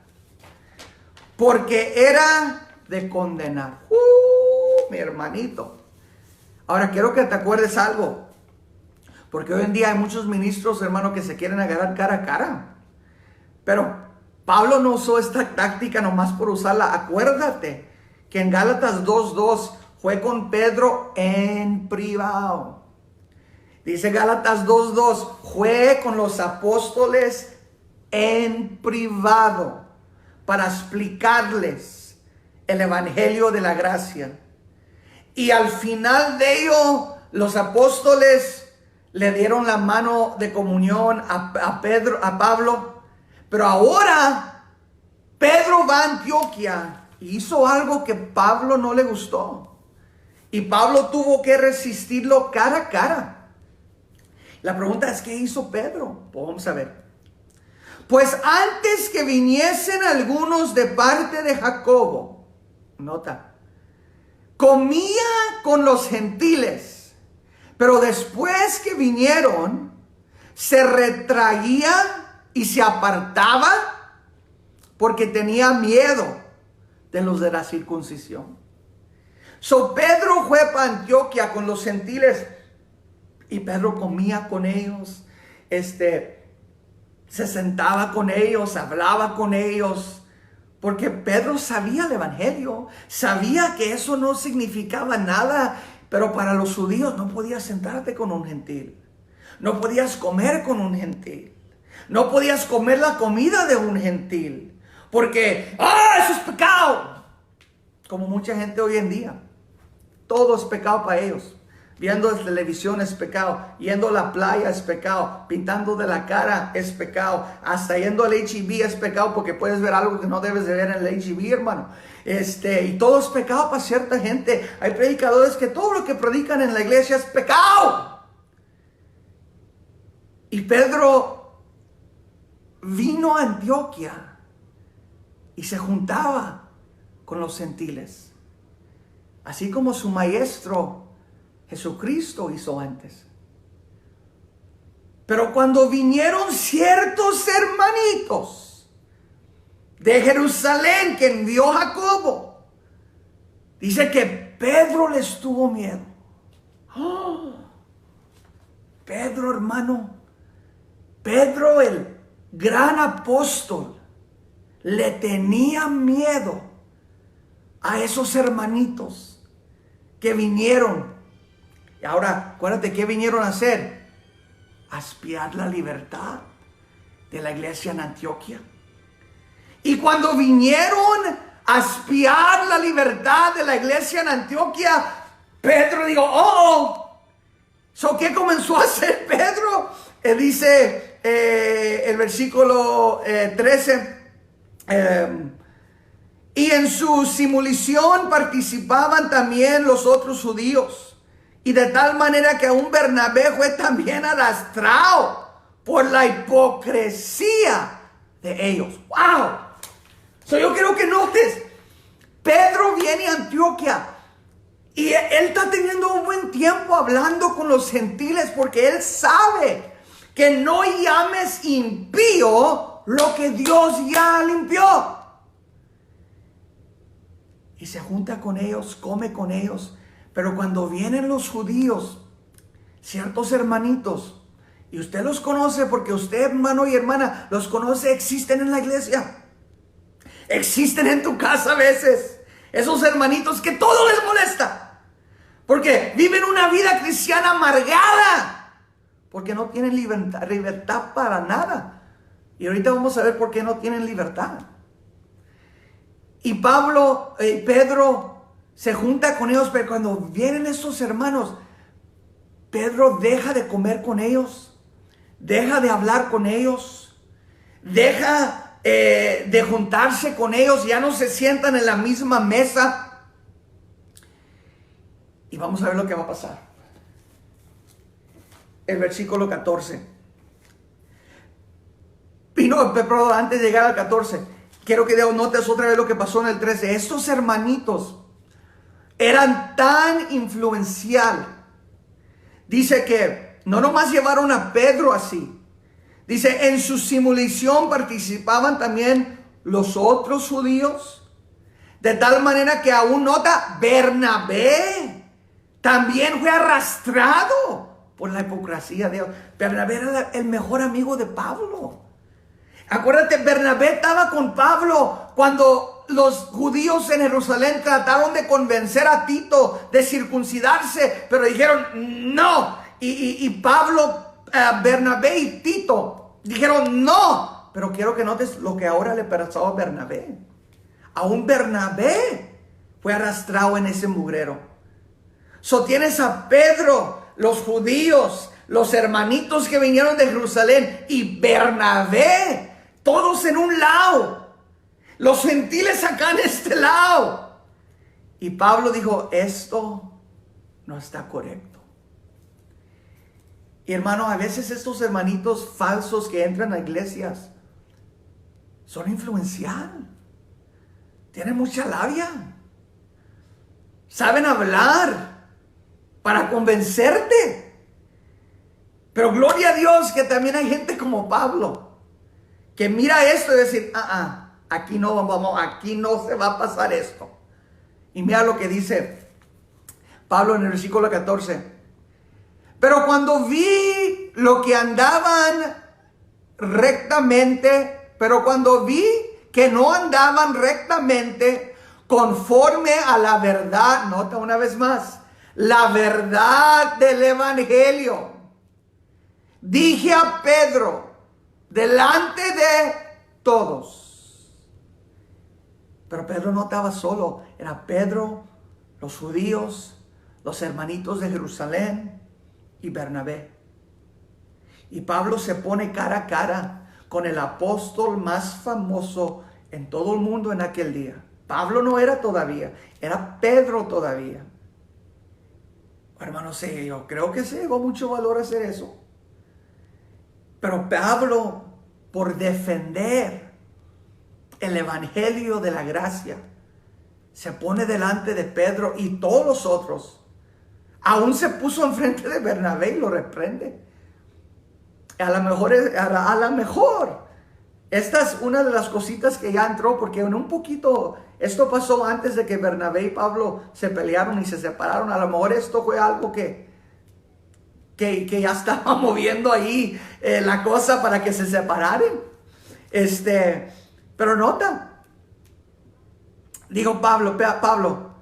[SPEAKER 1] porque era de condenar. Mi hermanito. Ahora quiero que te acuerdes algo. Porque hoy en día hay muchos ministros, hermano, que se quieren agarrar cara a cara. Pero Pablo no usó esta táctica nomás por usarla. Acuérdate que en Gálatas 2:2 fue con Pedro en privado. Dice Gálatas 2:2, fue con los apóstoles en privado para explicarles el evangelio de la gracia. Y al final de ello, los apóstoles le dieron la mano de comunión a Pablo. Pero ahora Pedro va a Antioquía y hizo algo que Pablo no le gustó. Y Pablo tuvo que resistirlo cara a cara. La pregunta es, ¿qué hizo Pedro? Pues vamos a ver. Pues antes que viniesen algunos de parte de Jacobo, nota, comía con los gentiles, pero después que vinieron, se retraía y se apartaba porque tenía miedo de los de la circuncisión. So Pedro fue para Antioquía con los gentiles y Pedro comía con ellos, se sentaba con ellos, hablaba con ellos. Porque Pedro sabía el evangelio, sabía que eso no significaba nada, pero para los judíos no podías sentarte con un gentil, no podías comer con un gentil, no podías comer la comida de un gentil, porque eso es pecado. Como mucha gente hoy en día, todo es pecado para ellos. Viendo televisión es pecado, yendo a la playa es pecado, pintando de la cara es pecado, hasta yendo al H-E-B es pecado porque puedes ver algo que no debes de ver en el H-E-B, hermano. Y todo es pecado para cierta gente. Hay predicadores que todo lo que predican en la iglesia es pecado. Y Pedro vino a Antioquía y se juntaba con los gentiles, así como su maestro Jesucristo hizo antes. Pero cuando vinieron ciertos hermanitos de Jerusalén que envió Jacobo, dice que Pedro les tuvo miedo. Pedro, hermano, Pedro, el gran apóstol, le tenía miedo a esos hermanitos que vinieron. Y ahora, acuérdate, ¿qué vinieron a hacer? A espiar la libertad de la iglesia en Antioquía. Y cuando vinieron a espiar la libertad de la iglesia en Antioquía, Pedro dijo, So, ¿qué comenzó a hacer Pedro? Dice el versículo 13, y en su simulación participaban también los otros judíos. Y de tal manera que aún Bernabé fue también arrastrado por la hipocresía de ellos. ¡Wow! So, yo quiero que notes, Pedro viene a Antioquía y él está teniendo un buen tiempo hablando con los gentiles porque él sabe que no llames impío lo que Dios ya limpió. Y se junta con ellos, come con ellos. Pero cuando vienen los judíos, ciertos hermanitos, y usted los conoce porque usted, hermano y hermana, los conoce, existen en la iglesia. Existen en tu casa a veces. Esos hermanitos que todo les molesta. Porque viven una vida cristiana amargada. Porque no tienen libertad para nada. Y ahorita vamos a ver por qué no tienen libertad. Y Pedro se junta con ellos, pero cuando vienen estos hermanos, Pedro deja de comer con ellos, deja de hablar con ellos, deja de juntarse con ellos, ya no se sientan en la misma mesa. Y vamos a ver lo que va a pasar. El versículo 14. Pero antes de llegar al 14, quiero que notes otra vez lo que pasó en el 13. Estos hermanitos eran tan influencial. Dice que no nomás llevaron a Pedro así. Dice, en su simulación participaban también los otros judíos. De tal manera que aún nota, Bernabé también fue arrastrado por la hipocresía de Dios. Bernabé era el mejor amigo de Pablo. Acuérdate, Bernabé estaba con Pablo cuando los judíos en Jerusalén trataron de convencer a Tito de circuncidarse, pero dijeron no. Y Pablo, Bernabé y Tito dijeron no. Pero quiero que notes lo que ahora le pasó a Bernabé. Aún Bernabé fue arrastrado en ese mugrero. Tienes a Pedro, los judíos, los hermanitos que vinieron de Jerusalén y Bernabé, todos en un lado. Los gentiles acá en este lado. Y Pablo dijo, esto no está correcto. Y hermano, a veces estos hermanitos falsos que entran a iglesias son influenciados. Tienen mucha labia. Saben hablar para convencerte. Pero gloria a Dios que también hay gente como Pablo que mira esto y decir, aquí no vamos, aquí no se va a pasar esto. Y mira lo que dice Pablo en el versículo 14. Pero cuando vi lo que andaban rectamente, que no andaban rectamente conforme a la verdad, nota una vez más, la verdad del evangelio, dije a Pedro delante de todos. Pero Pedro no estaba solo, era Pedro, los judíos, los hermanitos de Jerusalén y Bernabé. Y Pablo se pone cara a cara con el apóstol más famoso en todo el mundo en aquel día. Pablo no era todavía, era Pedro todavía. Hermano, sí, yo creo que se llevó mucho valor hacer eso. Pero Pablo, por defender el evangelio de la gracia, se pone delante de Pedro y todos los otros. Aún se puso enfrente de Bernabé y lo reprende. A lo mejor, esta es una de las cositas que ya entró, porque en un poquito, esto pasó antes de que Bernabé y Pablo se pelearon y se separaron. A lo mejor esto fue algo que ya estaba moviendo ahí la cosa para que se separaran. Pero nota, digo Pablo,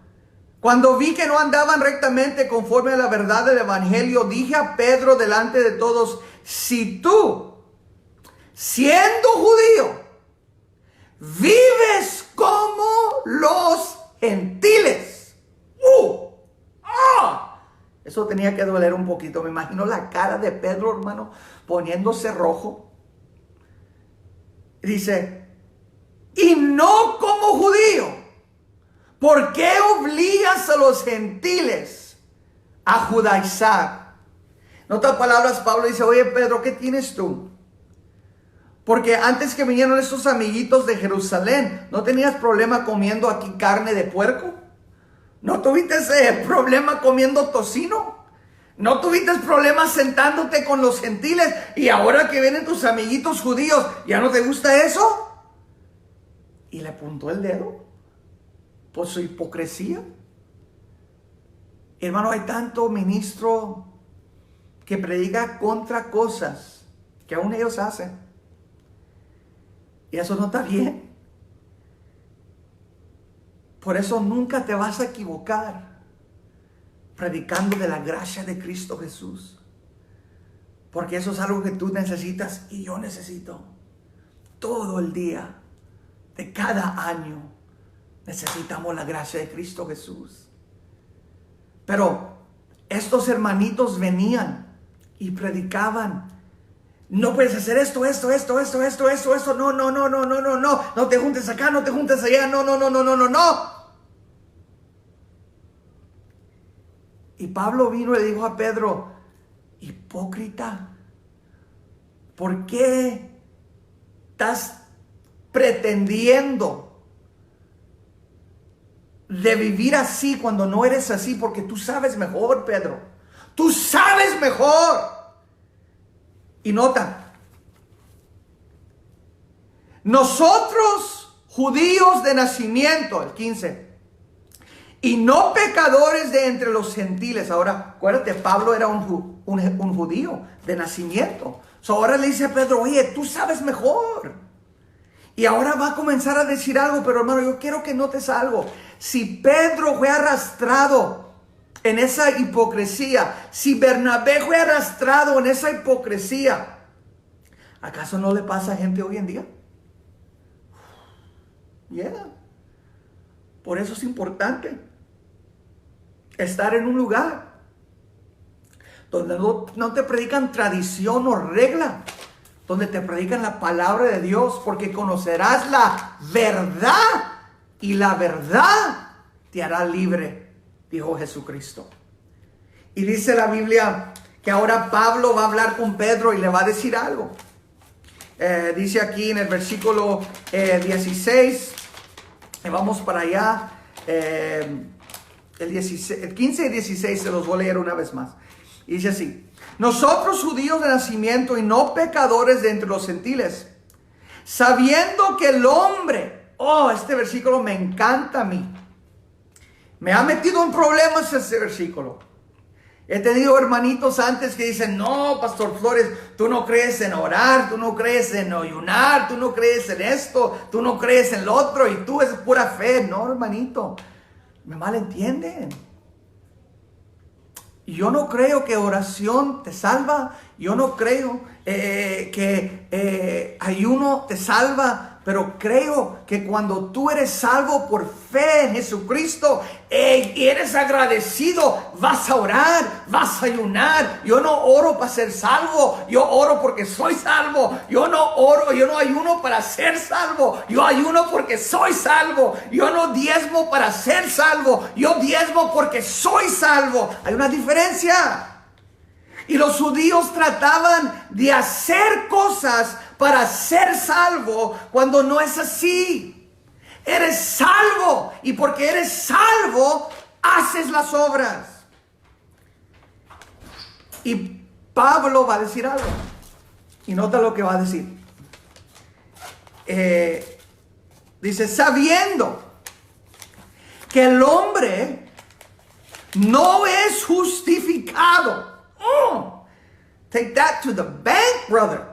[SPEAKER 1] cuando vi que no andaban rectamente conforme a la verdad del evangelio, dije a Pedro delante de todos, si tú, siendo judío, vives como los gentiles. Eso tenía que doler un poquito. Me imagino la cara de Pedro, hermano, poniéndose rojo. Dice, y no como judío. ¿Por qué obligas a los gentiles a judaizar? En otras palabras, Pablo dice, oye Pedro, ¿qué tienes tú? Porque antes que vinieron estos amiguitos de Jerusalén, ¿no tenías problema comiendo aquí carne de puerco? ¿No tuviste ese problema comiendo tocino? ¿No tuviste problema sentándote con los gentiles? Y ahora que vienen tus amiguitos judíos, ¿ya no te gusta eso? Y le apuntó el dedo por su hipocresía. Hermano, hay tanto ministro que predica contra cosas que aún ellos hacen. Y eso no está bien. Por eso nunca te vas a equivocar predicando de la gracia de Cristo Jesús. Porque eso es algo que tú necesitas y yo necesito. Todo el día, de cada año, necesitamos la gracia de Cristo Jesús. Pero estos hermanitos venían y predicaban. No puedes hacer esto. No te juntes acá, no te juntes allá. No. Y Pablo vino y le dijo a Pedro, hipócrita, ¿por qué estás pretendiendo de vivir así cuando no eres así? Porque tú sabes mejor, Pedro. Tú sabes mejor. Y nota, nosotros judíos de nacimiento, el 15, y no pecadores de entre los gentiles. Ahora, acuérdate, Pablo era un judío de nacimiento. Ahora le dice a Pedro, oye, tú sabes mejor. Y ahora va a comenzar a decir algo, pero hermano, yo quiero que notes algo. Si Pedro fue arrastrado en esa hipocresía, si Bernabé fue arrastrado en esa hipocresía, ¿acaso no le pasa a gente hoy en día? Por eso es importante estar en un lugar donde no te predican tradición o regla, donde te predican la palabra de Dios, porque conocerás la verdad y la verdad te hará libre, dijo Jesucristo. Y dice la Biblia que ahora Pablo va a hablar con Pedro y le va a decir algo. Dice aquí en el versículo 16, vamos para allá, el 15 y 16 se los voy a leer una vez más. Y dice así: nosotros judíos de nacimiento y no pecadores de entre los gentiles, sabiendo que el hombre, este versículo me encanta a mí, me ha metido en problemas este versículo. He tenido hermanitos antes que dicen, no, Pastor Flores, tú no crees en orar, tú no crees en ayunar, tú no crees en esto, tú no crees en lo otro, y tú es pura fe. No, hermanito, me malentienden. Yo no creo que oración te salva, yo no creo que ayuno te salva, pero creo que cuando tú eres salvo por fe en Jesucristo y eres agradecido, vas a orar, vas a ayunar. Yo no oro para ser salvo, yo oro porque soy salvo. Yo no ayuno para ser salvo, yo ayuno porque soy salvo. Yo no diezmo para ser salvo, yo diezmo porque soy salvo. Hay una diferencia. Y los judíos trataban de hacer cosas para ser salvo cuando no es así. Eres salvo, y porque eres salvo, haces las obras. Y Pablo va a decir algo. Y nota lo que va a decir. Dice, sabiendo que el hombre no es justificado. Take that to the bank, brother.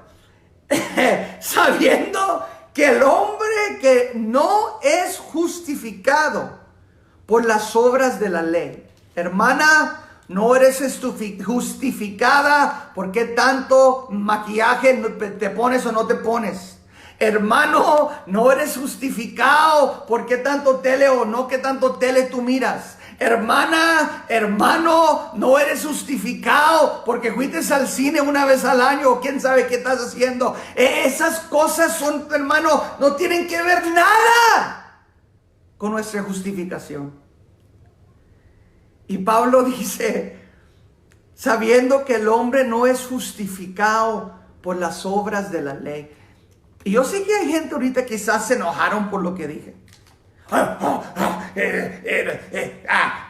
[SPEAKER 1] Sabiendo que el hombre que no es justificado por las obras de la ley. Hermana, no eres justificada porque tanto maquillaje te pones o no te pones. Hermano, no eres justificado porque tanto tele o no que tanto tele tú miras. Hermana, hermano, no eres justificado porque fuiste al cine una vez al año o quién sabe qué estás haciendo. Esas cosas son, hermano, no tienen que ver nada con nuestra justificación. Y Pablo dice, sabiendo que el hombre no es justificado por las obras de la ley. Y yo sé que hay gente ahorita que quizás se enojaron por lo que dije.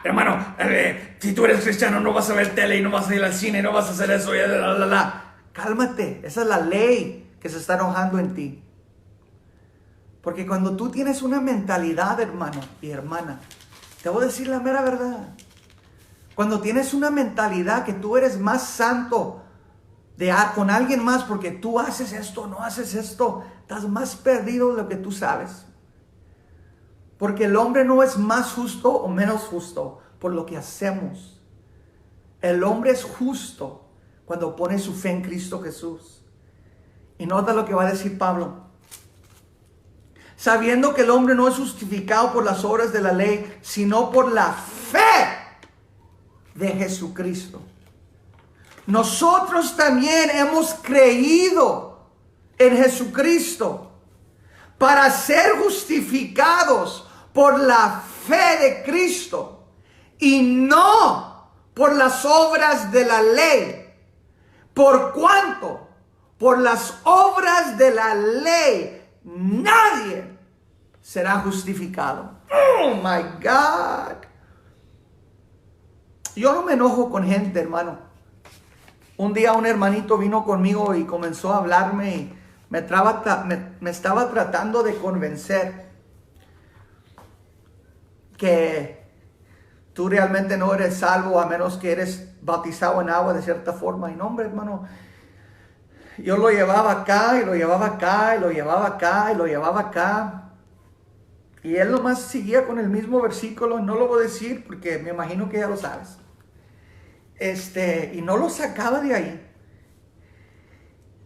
[SPEAKER 1] Hermano, si tú eres cristiano no vas a ver tele y no vas a ir al cine y no vas a hacer eso. Cálmate, esa es la ley que se está enojando en ti. Porque cuando tú tienes una mentalidad, hermano y hermana, te voy a decir la mera verdad. Cuando tienes una mentalidad que tú eres más santo con alguien más porque tú haces esto, no haces esto, estás más perdido de lo que tú sabes. Porque el hombre no es más justo o menos justo por lo que hacemos. El hombre es justo cuando pone su fe en Cristo Jesús. Y nota lo que va a decir Pablo. Sabiendo que el hombre no es justificado por las obras de la ley, sino por la fe de Jesucristo. Nosotros también hemos creído en Jesucristo para ser justificados por la fe de Cristo y no por las obras de la ley. Por cuanto por las obras de la ley nadie será justificado. Oh my God. Yo no me enojo con gente, hermano. Un día un hermanito vino conmigo y comenzó a hablarme y me estaba tratando de convencer que tú realmente no eres salvo a menos que eres bautizado en agua de cierta forma. Y no, hombre, hermano, yo lo llevaba acá y lo llevaba acá y lo llevaba acá y lo llevaba acá. Y él nomás seguía con el mismo versículo. No lo voy a decir porque me imagino que ya lo sabes. Y no lo sacaba de ahí.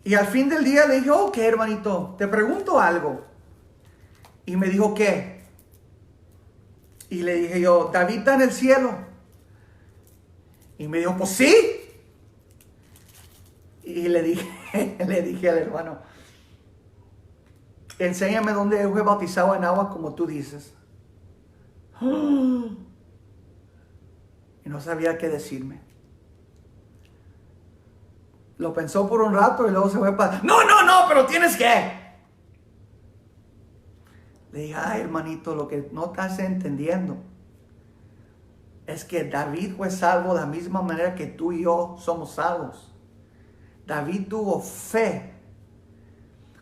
[SPEAKER 1] Y al fin del día le dije, ok, hermanito, te pregunto algo. Y me dijo, ¿qué? Y le dije yo, ¿David está en el cielo? Y me dijo, pues sí. Y le dije al hermano, enséñame dónde yo fui bautizado en agua como tú dices. Y no sabía qué decirme. Lo pensó por un rato y luego se fue para... No, pero tienes que... Le dije, ay, hermanito, lo que no estás entendiendo es que David fue salvo de la misma manera que tú y yo somos salvos. David tuvo fe.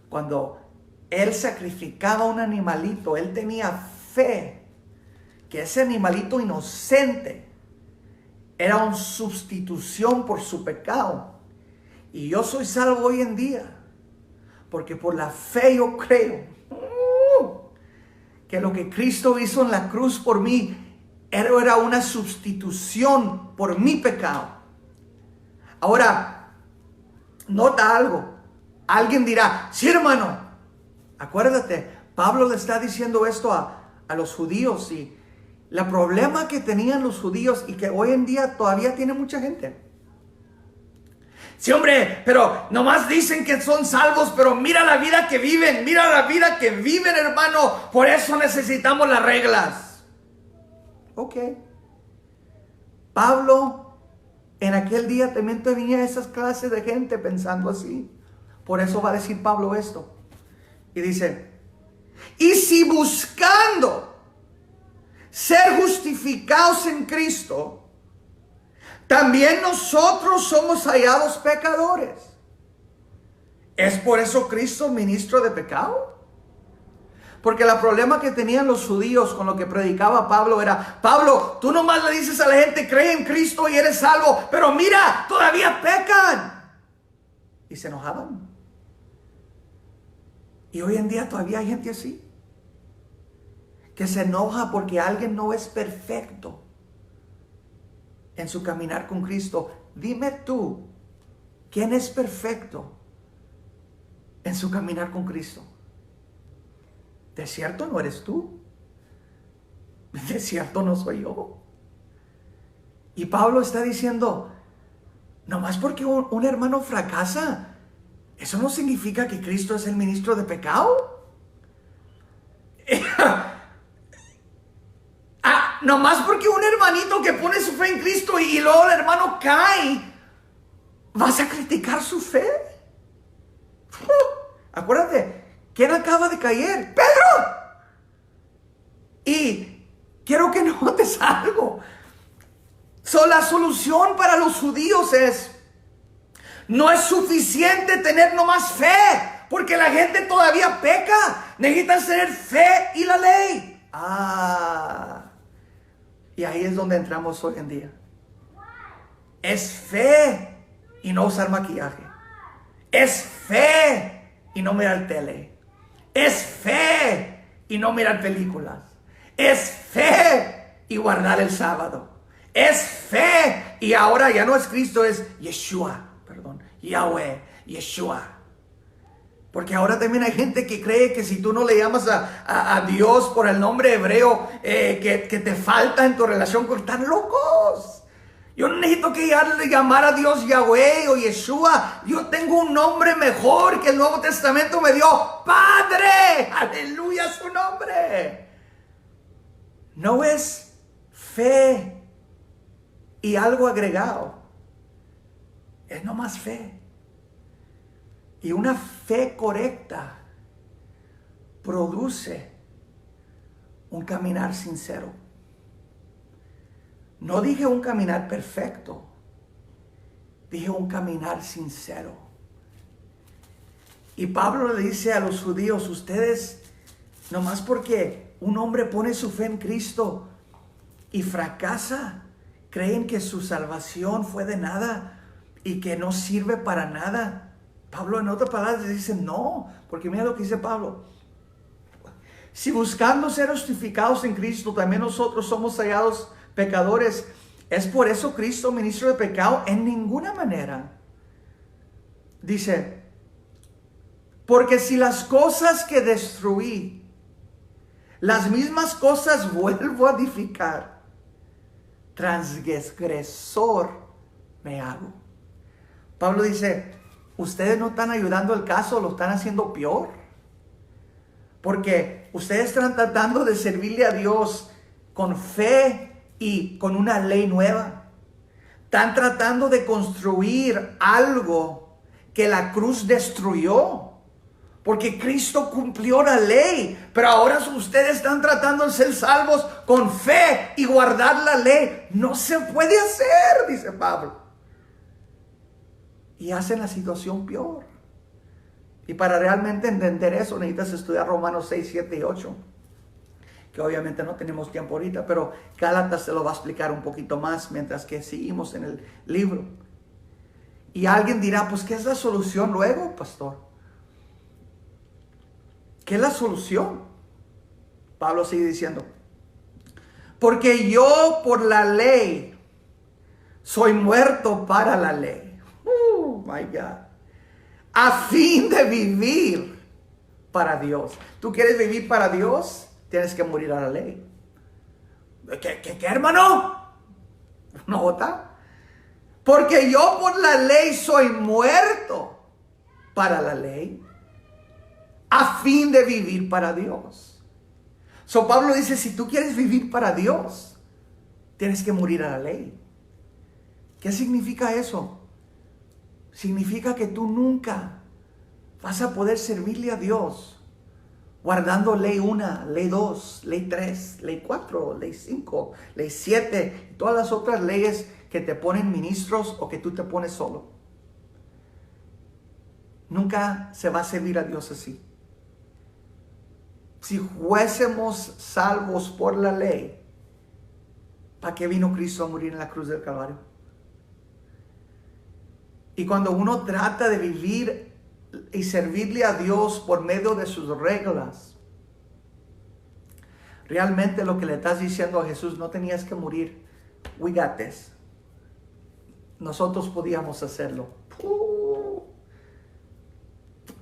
[SPEAKER 1] Cuando él sacrificaba un animalito, él tenía fe que ese animalito inocente era una sustitución por su pecado. Y yo soy salvo hoy en día porque por la fe yo creo que lo que Cristo hizo en la cruz por mí era una sustitución por mi pecado. Ahora, nota algo. Alguien dirá, sí, hermano, acuérdate, Pablo le está diciendo esto a los judíos, y el problema que tenían los judíos y que hoy en día todavía tiene mucha gente. Sí, hombre, pero nomás dicen que son salvos, pero mira la vida que viven, hermano. Por eso necesitamos las reglas. Ok. Pablo, en aquel día también tenía esas clases de gente pensando así. Por eso va a decir Pablo esto. Y dice, y si buscando ser justificados en Cristo, también nosotros somos hallados pecadores, ¿es por eso Cristo ministro de pecado? Porque el problema que tenían los judíos con lo que predicaba Pablo era, Pablo, tú nomás le dices a la gente, cree en Cristo y eres salvo, pero mira, todavía pecan. Y se enojaban. Y hoy en día todavía hay gente así, que se enoja porque alguien no es perfecto en su caminar con Cristo. Dime tú, ¿quién es perfecto en su caminar con Cristo? ¿De cierto no eres tú? ¿De cierto no soy yo? Y Pablo está diciendo, nomás porque un hermano fracasa, ¿eso no significa que Cristo es el ministro de pecado? Nomás porque un hermanito que pone su fe en Cristo y luego el hermano cae, ¿vas a criticar su fe? Acuérdate, ¿quién acaba de caer? ¡Pedro! Y quiero que notes algo. La solución para los judíos no es suficiente tener nomás fe, porque la gente todavía peca. Necesitan tener fe y la ley. Y ahí es donde entramos hoy en día. Es fe y no usar maquillaje. Es fe y no mirar tele. Es fe y no mirar películas. Es fe y guardar el sábado. Es fe y ahora ya no es Cristo, es Yahweh, Yeshua. Porque ahora también hay gente que cree que si tú no le llamas a Dios por el nombre hebreo, que te falta en tu relación con... ¡Están locos! Yo no necesito que llamar a Dios Yahweh o Yeshua. Yo tengo un nombre mejor que el Nuevo Testamento me dio. ¡Padre! ¡Aleluya su nombre! No es fe y algo agregado. Es nomás fe. Y una fe correcta produce un caminar sincero. No dije un caminar perfecto, dije un caminar sincero. Y Pablo le dice a los judíos, ustedes, nomás porque un hombre pone su fe en Cristo, y fracasa. Creen que su salvación fue de nada y que no sirve para nada. Pablo en otras palabras dice no, porque mira lo que dice Pablo. Si buscando ser justificados en Cristo, también nosotros somos hallados pecadores, ¿es por eso Cristo ministro de pecado? En ninguna manera. Dice, porque si las cosas que destruí, las mismas cosas vuelvo a edificar, transgresor me hago. Pablo dice, ustedes no están ayudando el caso, lo están haciendo peor. Porque ustedes están tratando de servirle a Dios con fe y con una ley nueva. Están tratando de construir algo que la cruz destruyó. Porque Cristo cumplió la ley. Pero ahora ustedes están tratando de ser salvos con fe y guardar la ley. No se puede hacer, dice Pablo. Y hacen la situación peor. Y para realmente entender eso necesitas estudiar Romanos 6, 7 y 8. Que obviamente no tenemos tiempo ahorita, pero Gálatas se lo va a explicar un poquito más mientras que seguimos en el libro. Y alguien dirá, pues ¿qué es la solución luego, pastor? ¿Qué es la solución? Pablo sigue diciendo, porque yo por la ley soy muerto para la ley. My God. A fin de vivir para Dios. ¿Tú quieres vivir para Dios? Tienes que morir a la ley. ¿Qué hermano? ¿No vota? Porque yo por la ley soy muerto para la ley, a fin de vivir para Dios. So Pablo dice, si tú quieres vivir para Dios, tienes que morir a la ley. ¿Qué significa eso? Significa que tú nunca vas a poder servirle a Dios guardando ley 1, ley 2, ley 3, ley 4, ley 5, ley 7, todas las otras leyes que te ponen ministros o que tú te pones solo. Nunca se va a servir a Dios así. Si fuésemos salvos por la ley, ¿para qué vino Cristo a morir en la cruz del Calvario? Y cuando uno trata de vivir y servirle a Dios por medio de sus reglas, realmente lo que le estás diciendo a Jesús, no tenías que morir. We got this. Nosotros podíamos hacerlo.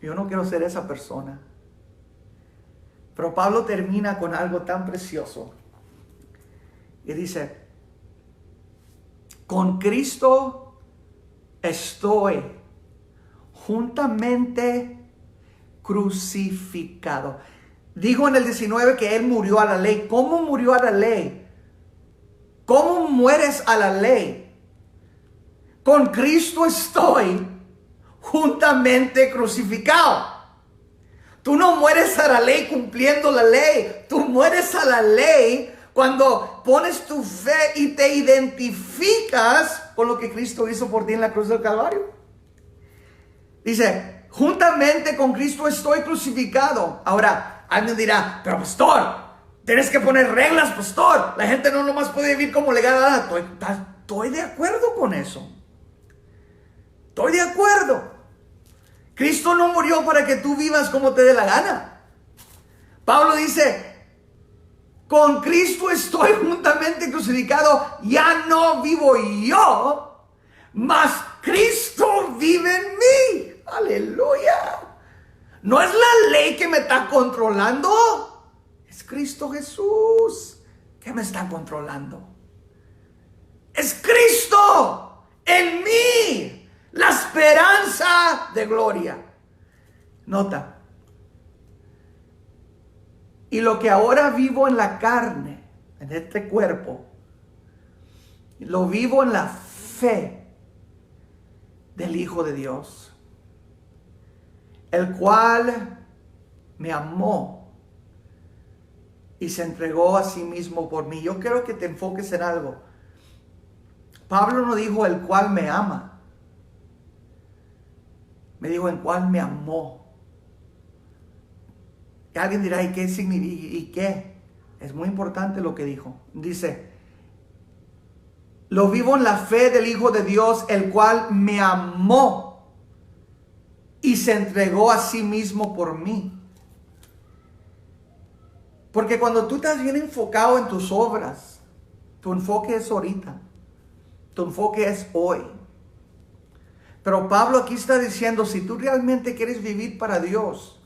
[SPEAKER 1] Yo no quiero ser esa persona. Pero Pablo termina con algo tan precioso. Y dice, con Cristo estoy juntamente crucificado. Dijo en el 19 que Él murió a la ley. ¿Cómo murió a la ley? ¿Cómo mueres a la ley? Con Cristo estoy juntamente crucificado. Tú no mueres a la ley cumpliendo la ley. Tú mueres a la ley cuando pones tu fe y te identificas con lo que Cristo hizo por ti en la cruz del Calvario. Dice, juntamente con Cristo estoy crucificado. Ahora, alguien dirá, pero pastor, tienes que poner reglas, pastor. La gente no nomás puede vivir como le gana. Estoy de acuerdo con eso. Estoy de acuerdo. Cristo no murió para que tú vivas como te dé la gana. Pablo dice, con Cristo estoy juntamente crucificado, ya no vivo yo, mas Cristo vive en mí. Aleluya. No es la ley que me está controlando, es Cristo Jesús que me está controlando. Es Cristo en mí, la esperanza de gloria. Nota. Y lo que ahora vivo en la carne, en este cuerpo, lo vivo en la fe del Hijo de Dios, el cual me amó y se entregó a sí mismo por mí. Yo quiero que te enfoques en algo. Pablo no dijo el cual me ama, me dijo el cual me amó. Y alguien dirá, ¿y qué significa? ¿Y qué? Es muy importante lo que dijo. Dice, Lo vivo en la fe del Hijo de Dios, el cual me amó y se entregó a sí mismo por mí. Porque cuando tú estás bien enfocado en tus obras, tu enfoque es ahorita. Tu enfoque es hoy. Pero Pablo aquí está diciendo, si tú realmente quieres vivir para Dios,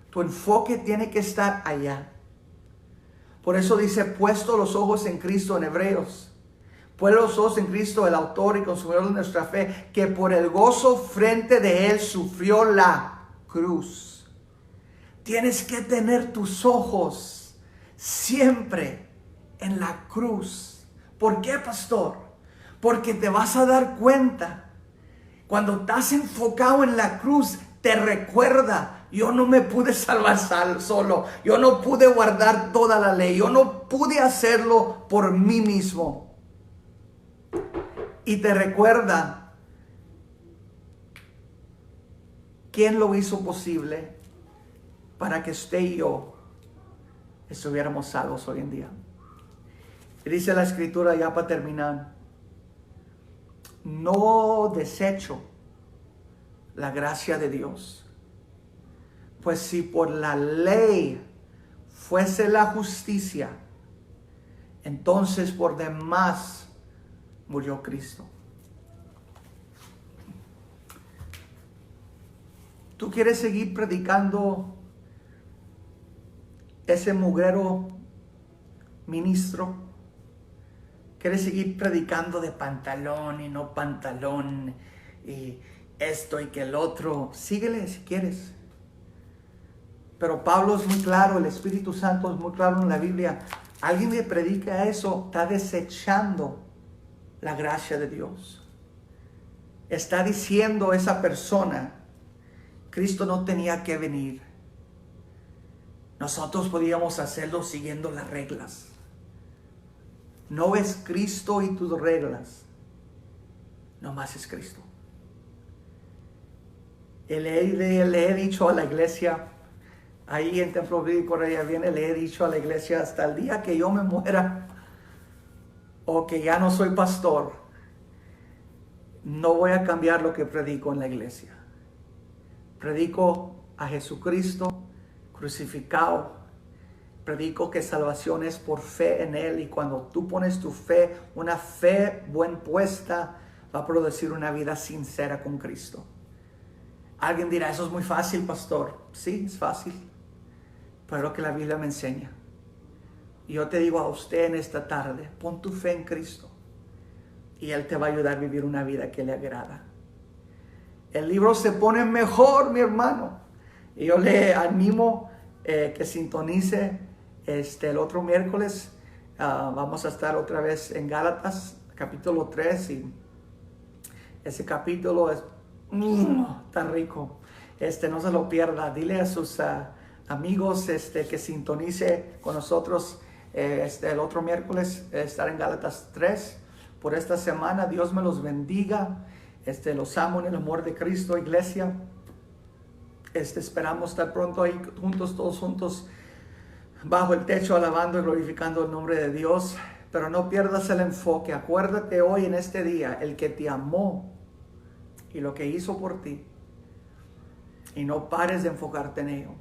[SPEAKER 1] tu enfoque tiene que estar allá. Por eso dice, puesto los ojos en Cristo en Hebreos. Puesto los ojos en Cristo, el autor y consumidor de nuestra fe, que por el gozo frente de Él sufrió la cruz. Tienes que tener tus ojos siempre en la cruz. ¿Por qué, pastor? Porque te vas a dar cuenta. Cuando estás enfocado en la cruz, te recuerda, yo no me pude salvar solo. Yo no pude guardar toda la ley. Yo no pude hacerlo por mí mismo. Y te recuerda quién lo hizo posible para que usted y yo estuviéramos salvos hoy en día. Y dice la Escritura, ya para terminar, no desecho la gracia de Dios, pues si por la ley fuese la justicia, entonces por demás murió Cristo. ¿Tú quieres seguir predicando ese mugrero ministro? ¿Quieres seguir predicando de pantalón y no pantalón y esto y que el otro? Síguele si quieres. Pero Pablo es muy claro, el Espíritu Santo es muy claro en la Biblia. Alguien que predica eso está desechando la gracia de Dios. Está diciendo esa persona, Cristo no tenía que venir. Nosotros podíamos hacerlo siguiendo las reglas. No es Cristo y tus reglas. Nomás es Cristo. Le he dicho a la iglesia, ahí en Templo Bíblico Correa viene, le he dicho a la iglesia, hasta el día que yo me muera, o que ya no soy pastor, no voy a cambiar lo que predico en la iglesia. Predico a Jesucristo crucificado. Predico que salvación es por fe en Él, y cuando tú pones tu fe, una fe bien puesta, va a producir una vida sincera con Cristo. Alguien dirá, eso es muy fácil, pastor. Sí, es fácil, pero es lo que la Biblia me enseña. Y yo te digo a usted en esta tarde, pon tu fe en Cristo y Él te va a ayudar a vivir una vida que le agrada. El libro se pone mejor, mi hermano. Y yo le animo que sintonice el otro miércoles. Vamos a estar otra vez en Gálatas, capítulo 3. Y ese capítulo es tan rico. No se lo pierda. Dile a sus amigos que sintonice con nosotros el otro miércoles, estar en Gálatas 3 por esta semana. Dios me los bendiga. Los amo en el amor de Cristo, iglesia. Esperamos estar pronto ahí juntos, todos juntos, bajo el techo, alabando y glorificando el nombre de Dios. Pero no pierdas el enfoque. Acuérdate hoy en este día, el que te amó y lo que hizo por ti. Y no pares de enfocarte en ello,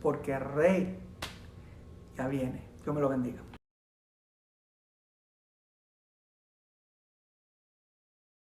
[SPEAKER 1] porque el Rey ya viene. Dios me lo bendiga.